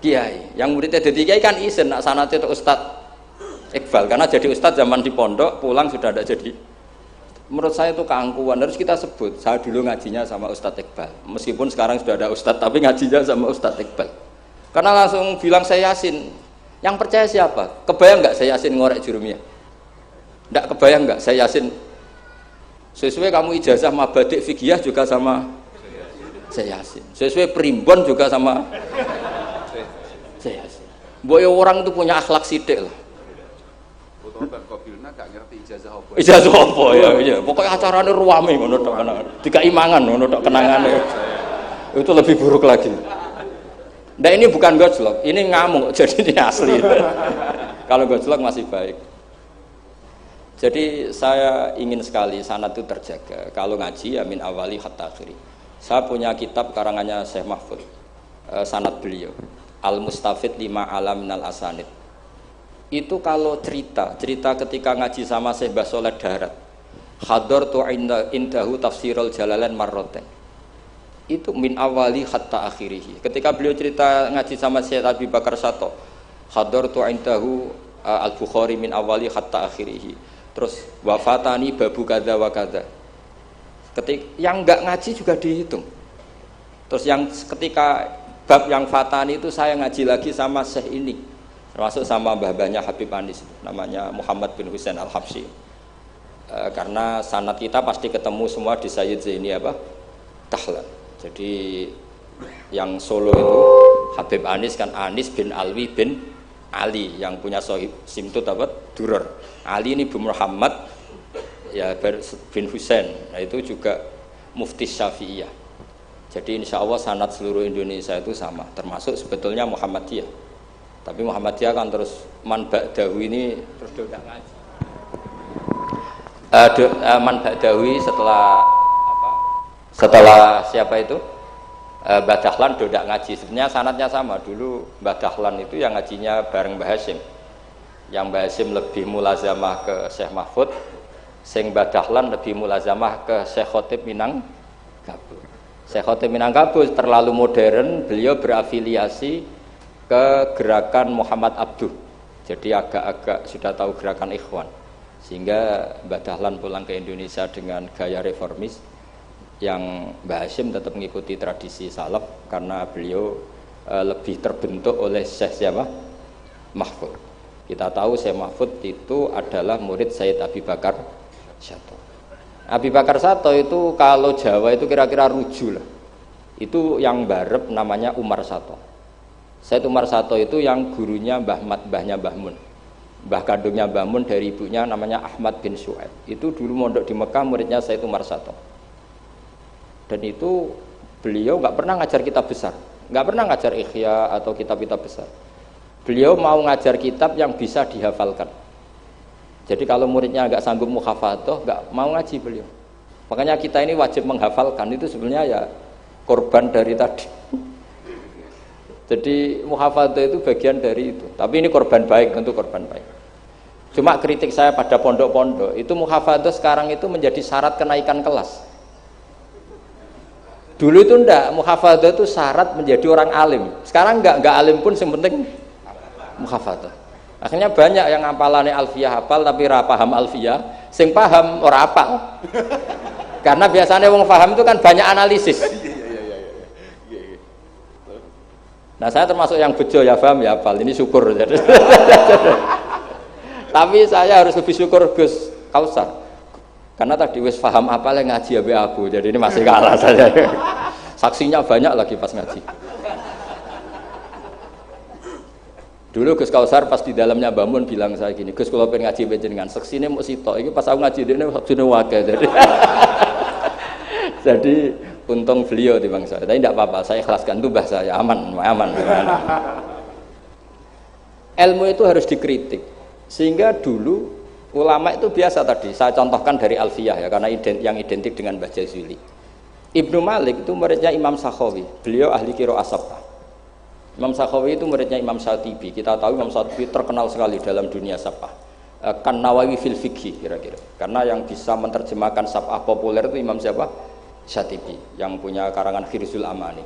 kiai. Yang muridnya jadi kiai kan izin nak sanate itu Ustadz Iqbal, karena jadi Ustadz zaman di pondok pulang sudah ada jadi. Menurut saya itu keangkuhan, harus kita sebut. Saya dulu ngajinya sama Ustadz Iqbal, meskipun sekarang sudah ada Ustadz, tapi ngajinya sama Ustadz Iqbal. Karena langsung bilang saya Yasin. Yang percaya siapa? Kebayang nggak saya Yasin ngorek jurumiyah? Nggak kebayang nggak saya Yasin? Sesuai kamu ijazah mabadik fikih juga sama saya Yasin. Sesuai primbon juga sama saya Yasin. Boy orang itu punya akhlak sidik lah.
Utoban kobilna gak ngerti ijazah apa.
Ijazah apa ya? Iya. Pokoknya acaranya ruame ngono tok kenangan. Dikai mangan ngono tok kenangane. Itu lebih buruk lagi. Nah ini bukan gojlok, ini ngamuk, jadi ini asli. Kalau gojlok masih baik. Jadi saya ingin sekali sanad itu terjaga. Kalau ngaji ya min awali hatta akhiri. Saya punya kitab karangannya Syekh Mahfud, sanad beliau, Al Mustafid lima alam minal asanid. Itu kalau cerita ketika ngaji sama Syekh Mbah Soleh Darat, hadartu indahu tafsirul jalalain marroten. Itu min awali hatta akhirih. Ketika beliau cerita ngaji sama Syekh Abi Bakar Sato, hadartu indahu al-Bukhari min awali hatta akhirih. Terus wafatani babu kada wa kada. Yang enggak ngaji juga dihitung. Terus yang ketika bab yang fatani itu saya ngaji lagi sama Syekh ini, termasuk sama mbah-mbahnya Habib Anis, namanya Muhammad bin Husain Al-Habsyi. Karena sanad kita pasti ketemu semua di Sayyid Zaini Dahlan. Jadi yang Solo itu Habib Anis kan Anis bin Alwi bin Ali, yang punya sohib simtut Duror. Ali ini bin Muhammad ya bin Husain. Nah itu juga mufti Syafi'iyah. Jadi insya Allah sanad seluruh Indonesia itu sama, termasuk sebetulnya Muhammadiyah. Tapi Muhammadiyah kan terus man ba'dawi ini terus dia udah ngaji. Man ba'dawi setelah siapa itu? Mbah Dahlan dodak ngaji. Sebenarnya sanadnya sama. Dulu Mbah Dahlan itu yang ngajinya bareng Mbah Hasyim. Yang Mbah Hasyim lebih mulazamah ke Syekh Mahfud, sing Mbah Dahlan lebih mulazamah ke Syekh Khotib Minangkabau. Syekh Khotib Minangkabau terlalu modern, beliau berafiliasi ke gerakan Muhammad Abduh. Jadi agak-agak sudah tahu gerakan Ikhwan. Sehingga Mbah Dahlan pulang ke Indonesia dengan gaya reformis, yang Mbah Hasyim tetap mengikuti tradisi salaf karena beliau lebih terbentuk oleh Syekh siapa? Mahfud. Kita tahu Syekh Mahfud itu adalah murid Sayyid Abi Bakar Sato. Abi Bakar Sato itu kalau Jawa itu kira-kira ruju lah. Itu yang barep namanya Umar Sato. Sayyid Umar Sato itu yang gurunya mbahnya Mbah Mun. Mbah kandungnya Mbah Mun dari ibunya namanya Ahmad bin Su'aib. Itu dulu mondok di Mekah, muridnya Sayyid Umar Sato. Dan itu beliau nggak pernah ngajar kitab besar, nggak pernah ngajar Ikhya atau kitab-kitab besar. Beliau mau ngajar kitab yang bisa dihafalkan. Jadi kalau muridnya nggak sanggup muhafadzah, nggak mau ngaji beliau. Makanya kita ini wajib menghafalkan, itu sebenarnya ya korban dari tadi. Jadi muhafadzah itu bagian dari itu. Tapi ini korban baik, tentu korban baik. Cuma kritik saya pada pondok-pondok itu muhafadzah sekarang itu menjadi syarat kenaikan kelas. Dulu itu enggak, muhafadzah itu syarat menjadi orang alim. Sekarang enggak alim pun yang penting muhafadzah. Akhirnya banyak yang ngapalannya alfiyah hafal tapi ora paham alfiyah, sing paham ora hafal. Karena biasanya wong paham itu kan banyak analisis. Nah, saya termasuk yang bejo ya paham ya hafal. Ini syukur. Tapi saya harus lebih syukur Gus Kausar. Karena tadi wis paham apa yang ngaji abe aku, jadi ini masih kalah saja. Saksinya banyak lagi pas ngaji. Dulu Gus Kausar pas di dalamnya Bamun bilang saya gini, Gus kalau pengen ngaji benjenengan, saksine mau sitok, ini pas aku ngaji ini saksine wakil. Jadi untung beliau di bangsa. Tapi tidak apa-apa, saya ikhlaskan tuh bahasa saya aman. Ilmu itu harus dikritik, sehingga dulu ulama itu biasa tadi, saya contohkan dari Alfiyah ya, karena yang identik dengan Mbah Jazuli. Ibnu Malik itu muridnya Imam Sakhawi, beliau ahli qiraah sab'ah. Imam Sakhawi itu muridnya Imam Syatibi. Kita tahu Imam Syatibi terkenal sekali dalam dunia sab'ah. Kan Nawawi fil fikih kira-kira. Karena yang bisa menerjemahkan sab'ah populer itu Imam siapa? Syatibi, yang punya karangan Khirzul Amani.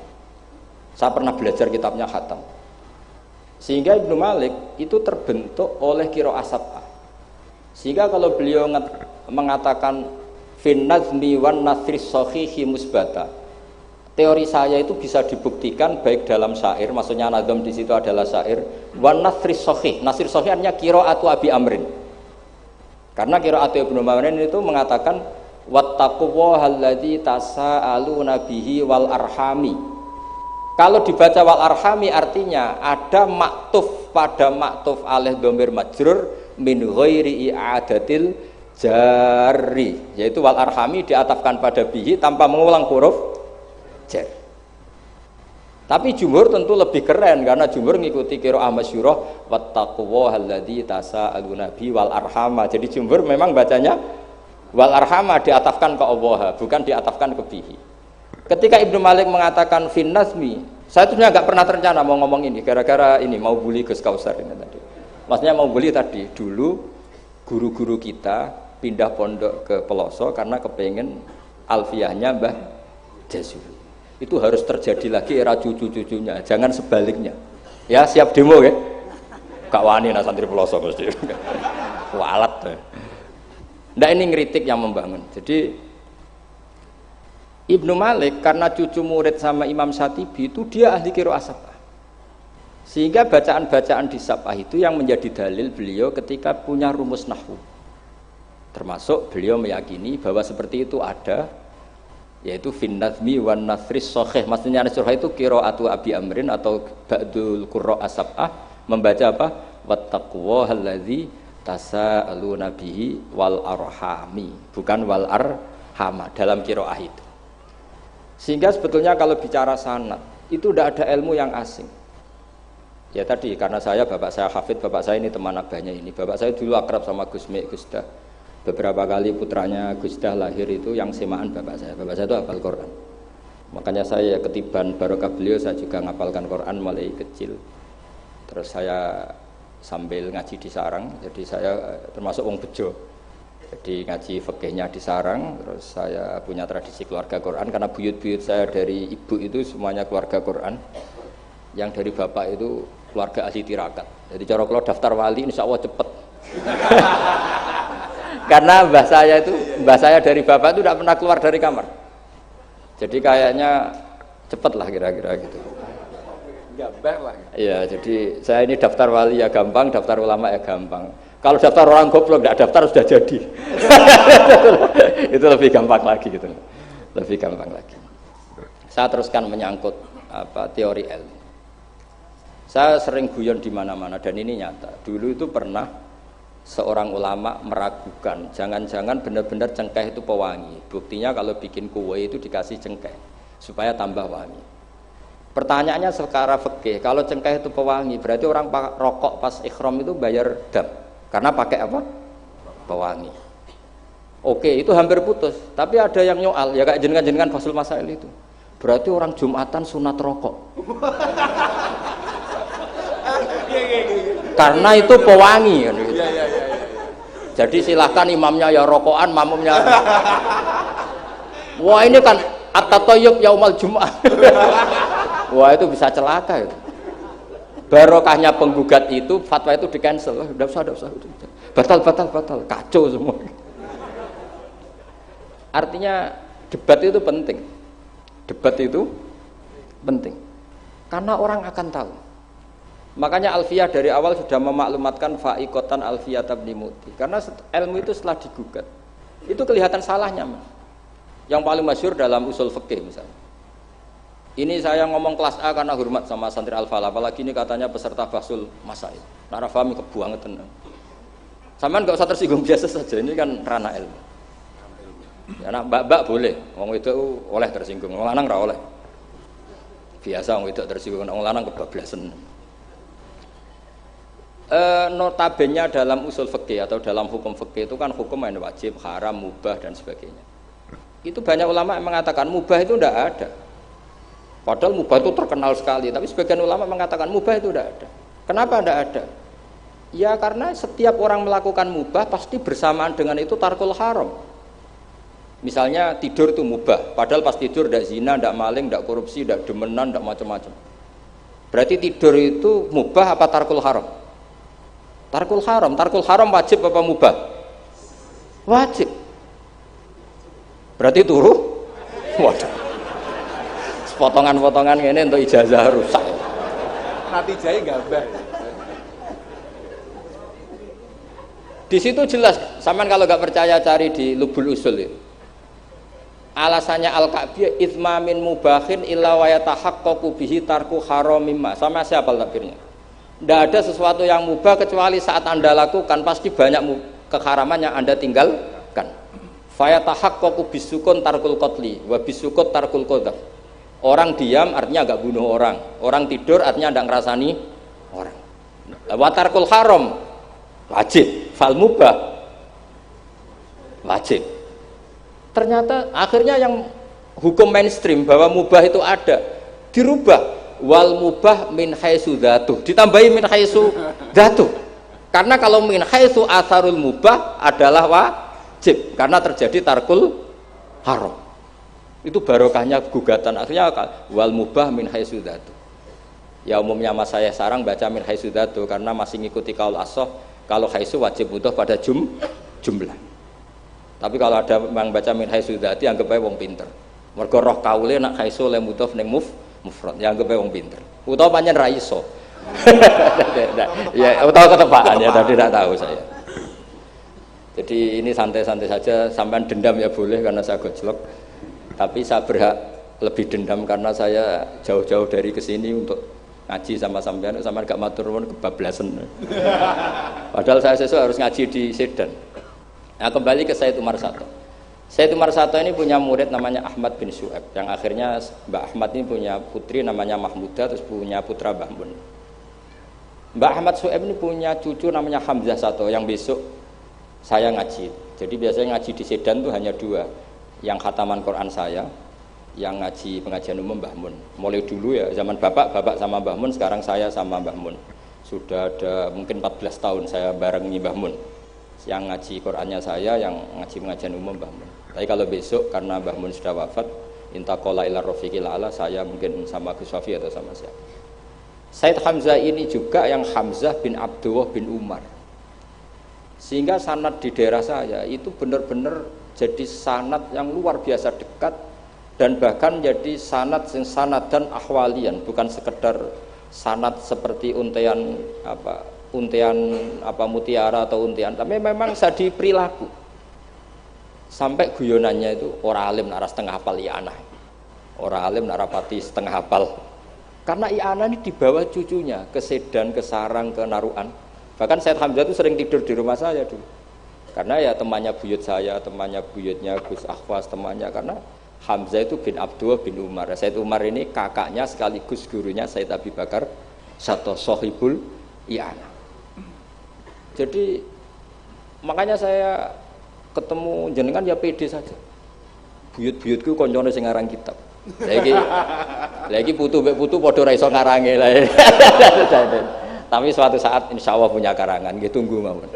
Saya pernah belajar kitabnya khatam. Sehingga Ibnu Malik itu terbentuk oleh qiraah sab'ah. Sehingga kalau beliau mengatakan fin nazmi wan nasri sahihi musbata, teori saya itu bisa dibuktikan baik dalam syair, maksudnya nazm di situ adalah syair, wan nasri sahih. Nasir sahih artinya qiraatu Abi Amrin. Karena qiraatu Ibnu Amrin itu mengatakan wattaqullahalladzi tasaaluna bihi wal arhami. Kalau dibaca wal arhami artinya ada maktuf pada maktuf alih dhamir majrur min ghairi i'adatil jari, yaitu wal arhami diatafkan pada bihi tanpa mengulang huruf jar. Tapi jumhur tentu lebih keren karena jumhur ngikuti qiraah masyhurah wattaqullahalladzi tasaaluna bihi wal arhama. Jadi jumhur memang bacanya wal arhama diatafkan ke Allah, bukan diatafkan ke bihi. Ketika Ibnu Malik mengatakan fin nazmi, saya sebenarnya nggak pernah terencana mau ngomong ini gara-gara ini mau bully Gus Kausar ini tadi. Maksudnya mau bully tadi, dulu guru-guru kita pindah pondok ke Peloso karena kepengen alfiyahnya Mbah Jazuli. Itu harus terjadi lagi era cucu-cucunya, jangan sebaliknya. Ya siap demo ya? Kak wani nah santri Peloso mesti. Walat. Nah ini ngeritik yang membangun. Jadi Ibnu Malik karena cucu murid sama Imam Syatibi itu dia ahli qiraah sab'ah. Sehingga bacaan-bacaan di sab'ah itu yang menjadi dalil beliau ketika punya rumus nahwu. Termasuk beliau meyakini bahwa seperti itu ada, yaitu fin nazmi wan nasris sahih. Maksudnya nasrih itu qiraatu Abi Amrin atau ba'dul qurra sab'ah membaca apa? Wattaqullahalladzi tasaaluna bihi wal arhami, bukan wal arhama dalam qiraah itu. Sehingga sebetulnya kalau bicara sanad itu tidak ada ilmu yang asing. Ya tadi karena bapak saya hafid, bapak saya ini teman abahnya ini. Bapak saya dulu akrab sama Gus Mek, Gus Dah. Beberapa kali putranya Gus Dah lahir itu yang semaan bapak saya. Bapak saya itu hafal Quran. Makanya saya ketiban barokah beliau, saya juga ngapalkan Quran mulai kecil. Terus saya sambil ngaji di sarang, jadi saya termasuk wong bejo. Jadi ngaji fikihnya di sarang, terus saya punya tradisi keluarga Quran karena buyut-buyut saya dari ibu itu semuanya keluarga Quran. Yang dari bapak itu keluarga ahli tirakat. Jadi cara kalau daftar wali insya Allah cepet. Karena mbah saya dari bapak itu tidak pernah keluar dari kamar. Jadi kayaknya cepet lah kira-kira gitu.
Gambar lah.
Iya, jadi saya ini daftar wali ya gampang, daftar ulama ya gampang. Kalau daftar orang goblok tidak daftar sudah jadi. Itu lebih gampang lagi gitu. Lebih gampang lagi. Saya teruskan menyangkut teori ilmu. Saya sering guyon di mana-mana dan ini nyata. Dulu itu pernah seorang ulama meragukan, jangan-jangan benar-benar cengkeh itu pewangi. Buktinya kalau bikin kue itu dikasih cengkeh supaya tambah wangi. Pertanyaannya secara fikih, kalau cengkeh itu pewangi, berarti orang rokok pas ikhram itu bayar dam. Karena pakai apa? Pewangi. Oke, itu hampir putus. Tapi ada yang nyoal, ya kayak jenengan-jenengan Fasul Masail itu. Berarti orang Jumatan sunat rokok. Karena itu pewangi kan gitu. Jadi silahkan imamnya ya rokokan, makmumnya. Wah ini kan at-tatayyub yaumal Jum'ah. Wah itu bisa celaka itu. Barokahnya penggugat itu, fatwa itu di cancel. Udah usah. Batal, kacau semua. Artinya debat itu penting. Debat itu penting. Karena orang akan tahu. Makanya Alfiyah dari awal sudah memaklumatkan fa'iqatan Alfiyah tabni muti. Karena ilmu itu setelah digugat, itu kelihatan salahnya. Yang paling masyhur dalam usul fikih misalnya. Ini saya ngomong kelas A karena hormat sama santri Al-Falah, apalagi ini katanya peserta Fasul Masail. Nara fahmi kebuangan tenang. Samaan enggak usah tersinggung, biasa saja, ini kan ranah ilmu. Ya nak mbak-mbak boleh, wong itu oleh tersinggung, wong lanang ora oleh. Biasa wong itu tersinggung, wong lanang kebablasan. Notabene dalam usul fikih atau dalam hukum fikih itu kan hukum yang wajib, haram, mubah dan sebagainya. Itu banyak ulama yang mengatakan mubah itu tidak ada. Padahal mubah itu terkenal sekali, tapi sebagian ulama mengatakan mubah itu tidak ada. Kenapa tidak ada? Ya karena setiap orang melakukan mubah pasti bersamaan dengan itu tarkul haram. Misalnya tidur itu mubah, padahal pas tidur tidak zina, tidak maling, tidak korupsi, tidak demenan, tidak macam-macam. Berarti tidur itu mubah apa tarkul haram? Tarkul haram. Tarkul haram wajib apa mubah? Wajib. Berarti turu? Waduh. Potongan-potongan ini untuk ijazah rusak.
Natijahnya gambar.
Di situ jelas, sampean kalau nggak percaya cari di Lubul Usul itu. Alasannya Al-Ka'biyah itsmamin mubahin illa wa yatahaqqaqu bihi tarku haramimma. Sama siapa takbirnya? Tidak ada sesuatu yang mubah kecuali saat Anda lakukan pasti banyak keharaman yang Anda tinggalkan. Fa yatahaqqaqu bisukun tarkul qatli wa bisukut tarkul qadhaf. Orang diam artinya enggak bunuh orang. Orang tidur artinya enggak ngerasani orang. Wa tarkul haram wajib, fal mubah wajib. Ternyata akhirnya yang hukum mainstream bahwa mubah itu ada dirubah, wal mubah min haitsu dzatuh, ditambahi min haitsu dzatuh. Karena kalau min haitsu atharul mubah adalah wajib karena terjadi tarkul haram. Itu barokahnya gugatan. Akhirnya wal mubah min haitsu dzatuh. Ya umumnya mas saya sarang baca min haitsu dzatuh karena masih ngikuti kaul ashah. Kalau haitsu wajib butuh pada jumlah. Tapi kalau ada yang baca min haitsu dzati anggap ae wong pinter. Mergo roh kaule nak haitsu le mudhof ning mufrad, ya anggap ae wong pinter. Utawa pancen ra iso. Ya utawa ketepaan ya tadi tidak tahu saya. Jadi ini santai-santai saja, sampean dendam ya boleh karena saya gojlok. Tapi saya berhak lebih dendam karena saya jauh-jauh dari kesini untuk ngaji sama sampean gak matur nuwun kebablasan. Padahal saya sesuk harus ngaji di Sedan. Nah, kembali ke Said Umar Sato. Said Umar Sato ini punya murid namanya Ahmad bin Syu'aib, yang akhirnya Mbak Ahmad ini punya putri namanya Mahmudah, terus punya putra Mbah Mun. Mbak Ahmad Syu'aib ini punya cucu namanya Hamzah Sato yang besok saya ngaji. Jadi biasanya ngaji di Sedan tuh hanya dua, yang khataman Quran saya, yang ngaji pengajian umum Mbah Mun. Mulai dulu ya zaman bapak sama Mbah Mun, sekarang saya sama Mbah Mun. Sudah ada mungkin 14 tahun saya barengi Mbah Mun. Yang ngaji Qurannya saya, yang ngaji pengajian umum Mbah Mun. Tapi kalau besok karena Mbah Mun sudah wafat, intaqala ila rafiqil a'la, saya mungkin sama Gus Wafi atau sama siapa. Said Hamzah ini juga yang Hamzah bin Abdullah bin Umar. Sehingga sanad di daerah saya itu benar-benar jadi sanad yang luar biasa dekat. Dan bahkan jadi sanad dan ahwalian, bukan sekedar sanad seperti untian mutiara atau untian, tapi memang jadi perilaku. Sampai guyonannya itu orang alim nara setengah hafal i'anah, orang alim nara pati setengah hafal. Karena i'anah ini dibawa cucunya ke Sedan, ke Sarang, ke Naruan. Bahkan Said Hamzah itu sering tidur di rumah saya dulu. Karena ya temannya buyut saya, temannya buyutnya Gus Akhwas, temannya karena Hamzah itu bin Abdullah bin Umar. Said Umar ini kakaknya sekaligus gurunya Said Abi Bakar Sato Sohibul I'anah. Jadi makanya saya ketemu jenengan ya pede saja. Buyut-buyutku koncone sing ngarang kitab. Lagi putu padha ra iso ngarange lah. Tapi suatu saat insya Allah punya karangan, nggih tunggu mawon.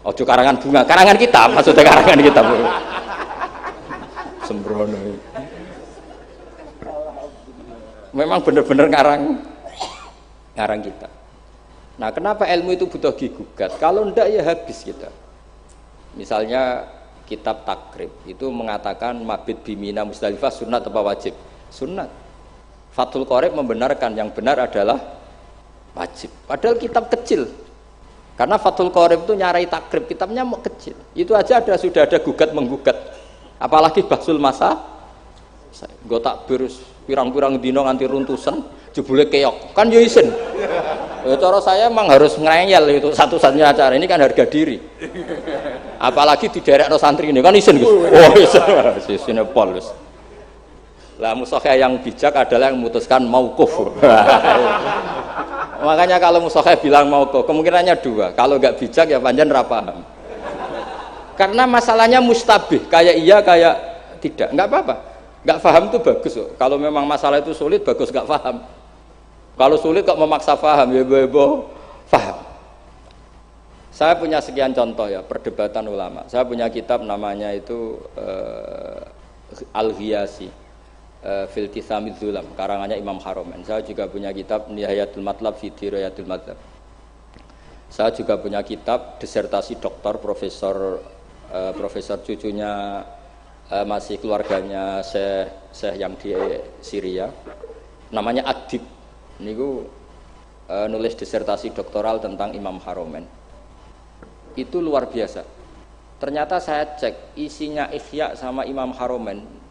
Ojo karangan bunga, karangan kitab, maksudnya karangan kitab. Sembrono. Memang benar-benar ngarang kita. Nah, kenapa ilmu itu butuh digugat? Kalau ndak ya habis kita. Misalnya kitab Takrib itu mengatakan mabit bimina Musdalifah sunat apa wajib? Sunat. Fathul Qorib membenarkan yang benar adalah wajib. Padahal kitab kecil. Karena Fathul Qorib itu nyarai Takrib, kitabnya kecil. Itu aja sudah ada gugat menggugat. Apalagi Bahsul Masa, gue takbir pirang-pirang dino nganti runtusan, jebule keok, kan yo isin. Ya, cara saya emang harus ngeyel itu satu-satunya acara ini kan harga diri. Apalagi di daerah santri ini kan isin, Gus. Oh isin polos. Lah musokhah yang bijak adalah yang memutuskan mauquf. Makanya kalau musokhah bilang mauquf, kemungkinannya dua. Kalau nggak bijak ya panjang ra paham. Karena masalahnya mustabih, kayak iya kayak tidak, nggak apa-apa, nggak paham itu bagus kok. Kalau memang masalah itu sulit bagus nggak paham. Kalau sulit kok memaksa paham ya paham. Saya punya sekian contoh ya perdebatan ulama. Saya punya kitab namanya itu Al-Ghiyasi. Fil Tithamidz Dzulam, karangannya Imam Haramain. Saya juga punya kitab Nihayatul Matlab fi Dirayatul Madzhab. Saya juga punya kitab disertasi doktor profesor cucunya masih keluarganya Syekh yang di Syria, namanya Adib. Niku nulis disertasi doktoral tentang Imam Haramain. Itu luar biasa. Ternyata saya cek isinya Ihya sama Imam Haramain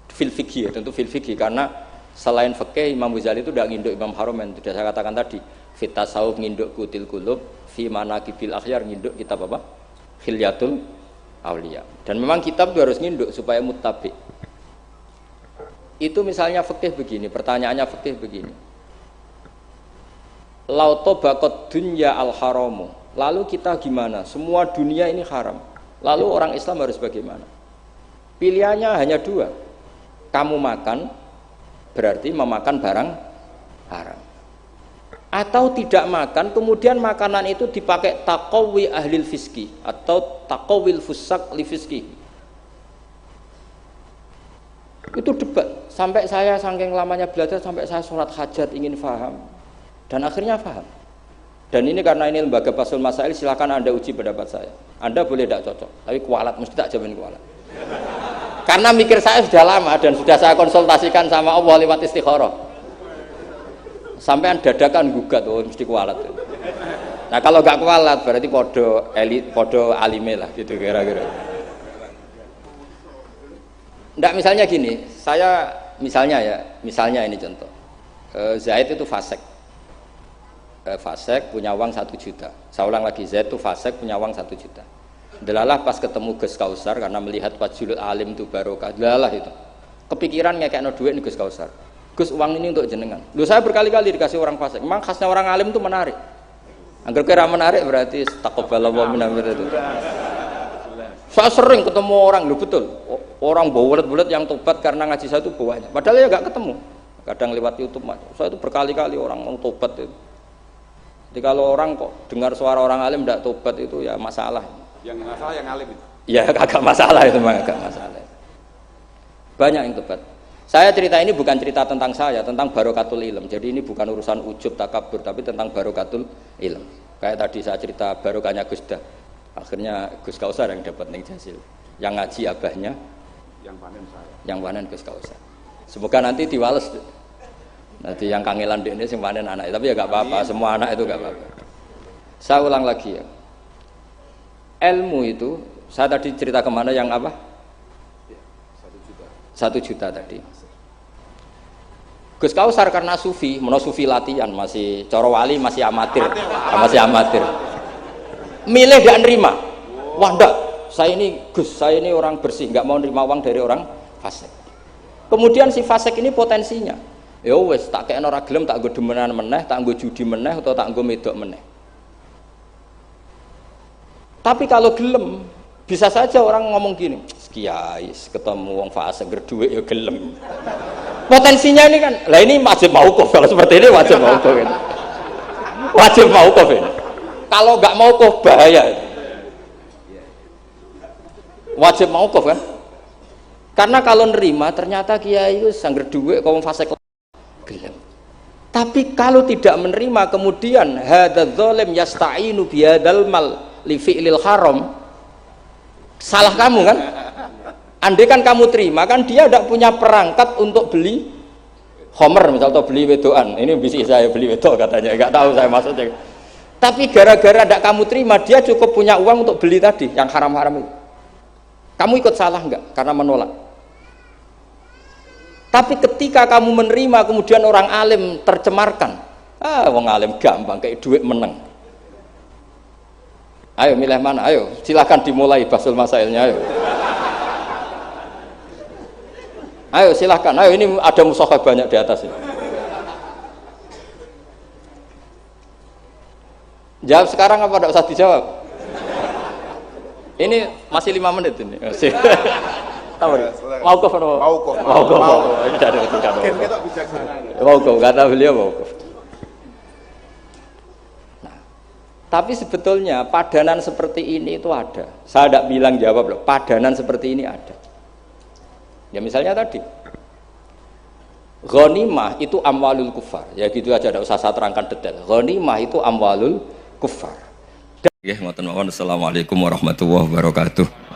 fil fikih, tentu fil fikih, karena selain fikih Imam Ghazali itu tidak nginduk Imam Haramain. Sudah saya katakan tadi, fit tasawuf nginduk Qutil Qulub, fi manaqibil akhyar nginduk kitab apa? Khilyatul Auliya. Dan memang kitab itu harus nginduk supaya muttabi. Itu misalnya fikih begini, pertanyaannya fikih begini. Lau tabaqat dunya al haramu. Lalu kita gimana? Semua dunia ini haram. Lalu orang Islam harus bagaimana? Pilihannya hanya dua. Kamu makan berarti memakan barang haram, atau tidak makan kemudian makanan itu dipakai taqawi ahlil fiski atau taqawil fusak li fiski. Itu debat sampai saya saking lamanya belajar sampai saya sholat hajat ingin paham dan akhirnya paham. Dan ini karena ini lembaga Basul Masail, silakan Anda uji pendapat saya. Anda boleh tidak cocok, tapi kualat mesti tak jamin kualat. Karena mikir saya sudah lama dan sudah saya konsultasikan sama Allah lewat istikharah. Sampai dadakan gugat, oh mesti kualat. Nah kalau gak kualat berarti podo elit, podo alime lah gitu kira-kira. Nggak, misalnya gini, saya misalnya ini contoh. Zaid itu fasik. Fasik punya uang 1 juta. Saya ulang lagi, Zaid itu fasik punya uang 1 juta. Delalah pas ketemu Gus Kausar karena melihat wajhul alim itu barokah. Delalah itu. Kepikiran ngekekno duit nih Gus Kausar. Gus, uang ini untuk jenengan. Loh, saya berkali-kali dikasih orang fasik. Memang khasnya orang alim itu menarik. Angger kira menarik berarti taqabbalallahu minna itu. Saya sering ketemu orang, loh betul. Orang bulet-bulet yang tobat karena ngaji saya itu banyak. Padahal ya enggak ketemu. Kadang lewat YouTube, saya itu berkali-kali orang mau tobat itu. Jadi kalau orang kok dengar suara orang alim tidak tobat itu ya masalah. Yang masalah yang alim itu? Ya agak masalah itu, agak masalah. Banyak yang tobat. Saya cerita ini bukan cerita tentang saya, tentang barokatul ilm. Jadi ini bukan urusan ujub takabur, tapi tentang barokatul ilm. Kayak tadi saya cerita barokahnya Gus Dah. Akhirnya Gus Kausar yang dapat ning Jasil. Yang ngaji abahnya, yang panen saya. Yang panen Gus Kausar. Semoga nanti diwales. Nanti yang kangelan di ini sing panen anak, tapi ya gak apa-apa, semua anak itu gak apa-apa. Saya ulang lagi ya. Ilmu itu, saya tadi cerita kemana yang apa? 1 juta tadi. Gus Kausar karena sufi, sufi latihan, masih coro wali, masih amatir. Milih gak nerima. Wah enggak, saya ini Gus, saya ini orang bersih, gak mau nerima uang dari orang fasik. Kemudian si fasik ini potensinya, ya wes tak kayak ora gelem, tak nggo demenan meneh, tak nggo judi meneh, atau tak nggo medok meneh. Tapi kalau gelem, bisa saja orang ngomong gini, kiai ketemu wong fasik berduit ya gelem. Potensinya ini kan, lah ini wajib mauquf, kalau seperti ini wajib mauquf kan. Wajib mauquf ini. Kalau nggak mauquf bahaya. Wajib mauquf kan? Karena kalau nerima ternyata kiai itu sangger duit kaum fasik gelem. Tapi kalau tidak menerima kemudian hadzal zalim yasta'inu bihadzal mal li fi'lil haram, salah kamu kan? Andai kan kamu terima, kan dia tidak punya perangkat untuk beli homer misal atau beli wedoan. Ini bisa saya beli wedok katanya, nggak tahu saya maksudnya. Tapi gara-gara tidak kamu terima, dia cukup punya uang untuk beli tadi yang haram-haram itu. Kamu ikut salah nggak? Karena menolak. Tapi ketika kamu menerima, kemudian orang alim tercemarkan. Wong alim gampang kayak duit menang. Ayo milih mana? Ayo silakan dimulai Basul Masailnya. Ayo silahkan, ayo ini ada mushaf banyak di atas ini. Jawab sekarang apa tidak usah dijawab? Ini masih 5 menit ini. Mauquf atau mauquf? Ini ada ketika mauquf, kata beliau mauquf. Nah, tapi sebetulnya padanan seperti ini itu ada. Saya tidak bilang jawab loh, padanan seperti ini ada. Ya misalnya tadi Ghanimah itu amwalul kufar. Ya gitu aja, tidak usah saya terangkan detail. Ghanimah itu amwalul kufar. Nggih, ngoten mawon. Assalamualaikum warahmatullahi wabarakatuh.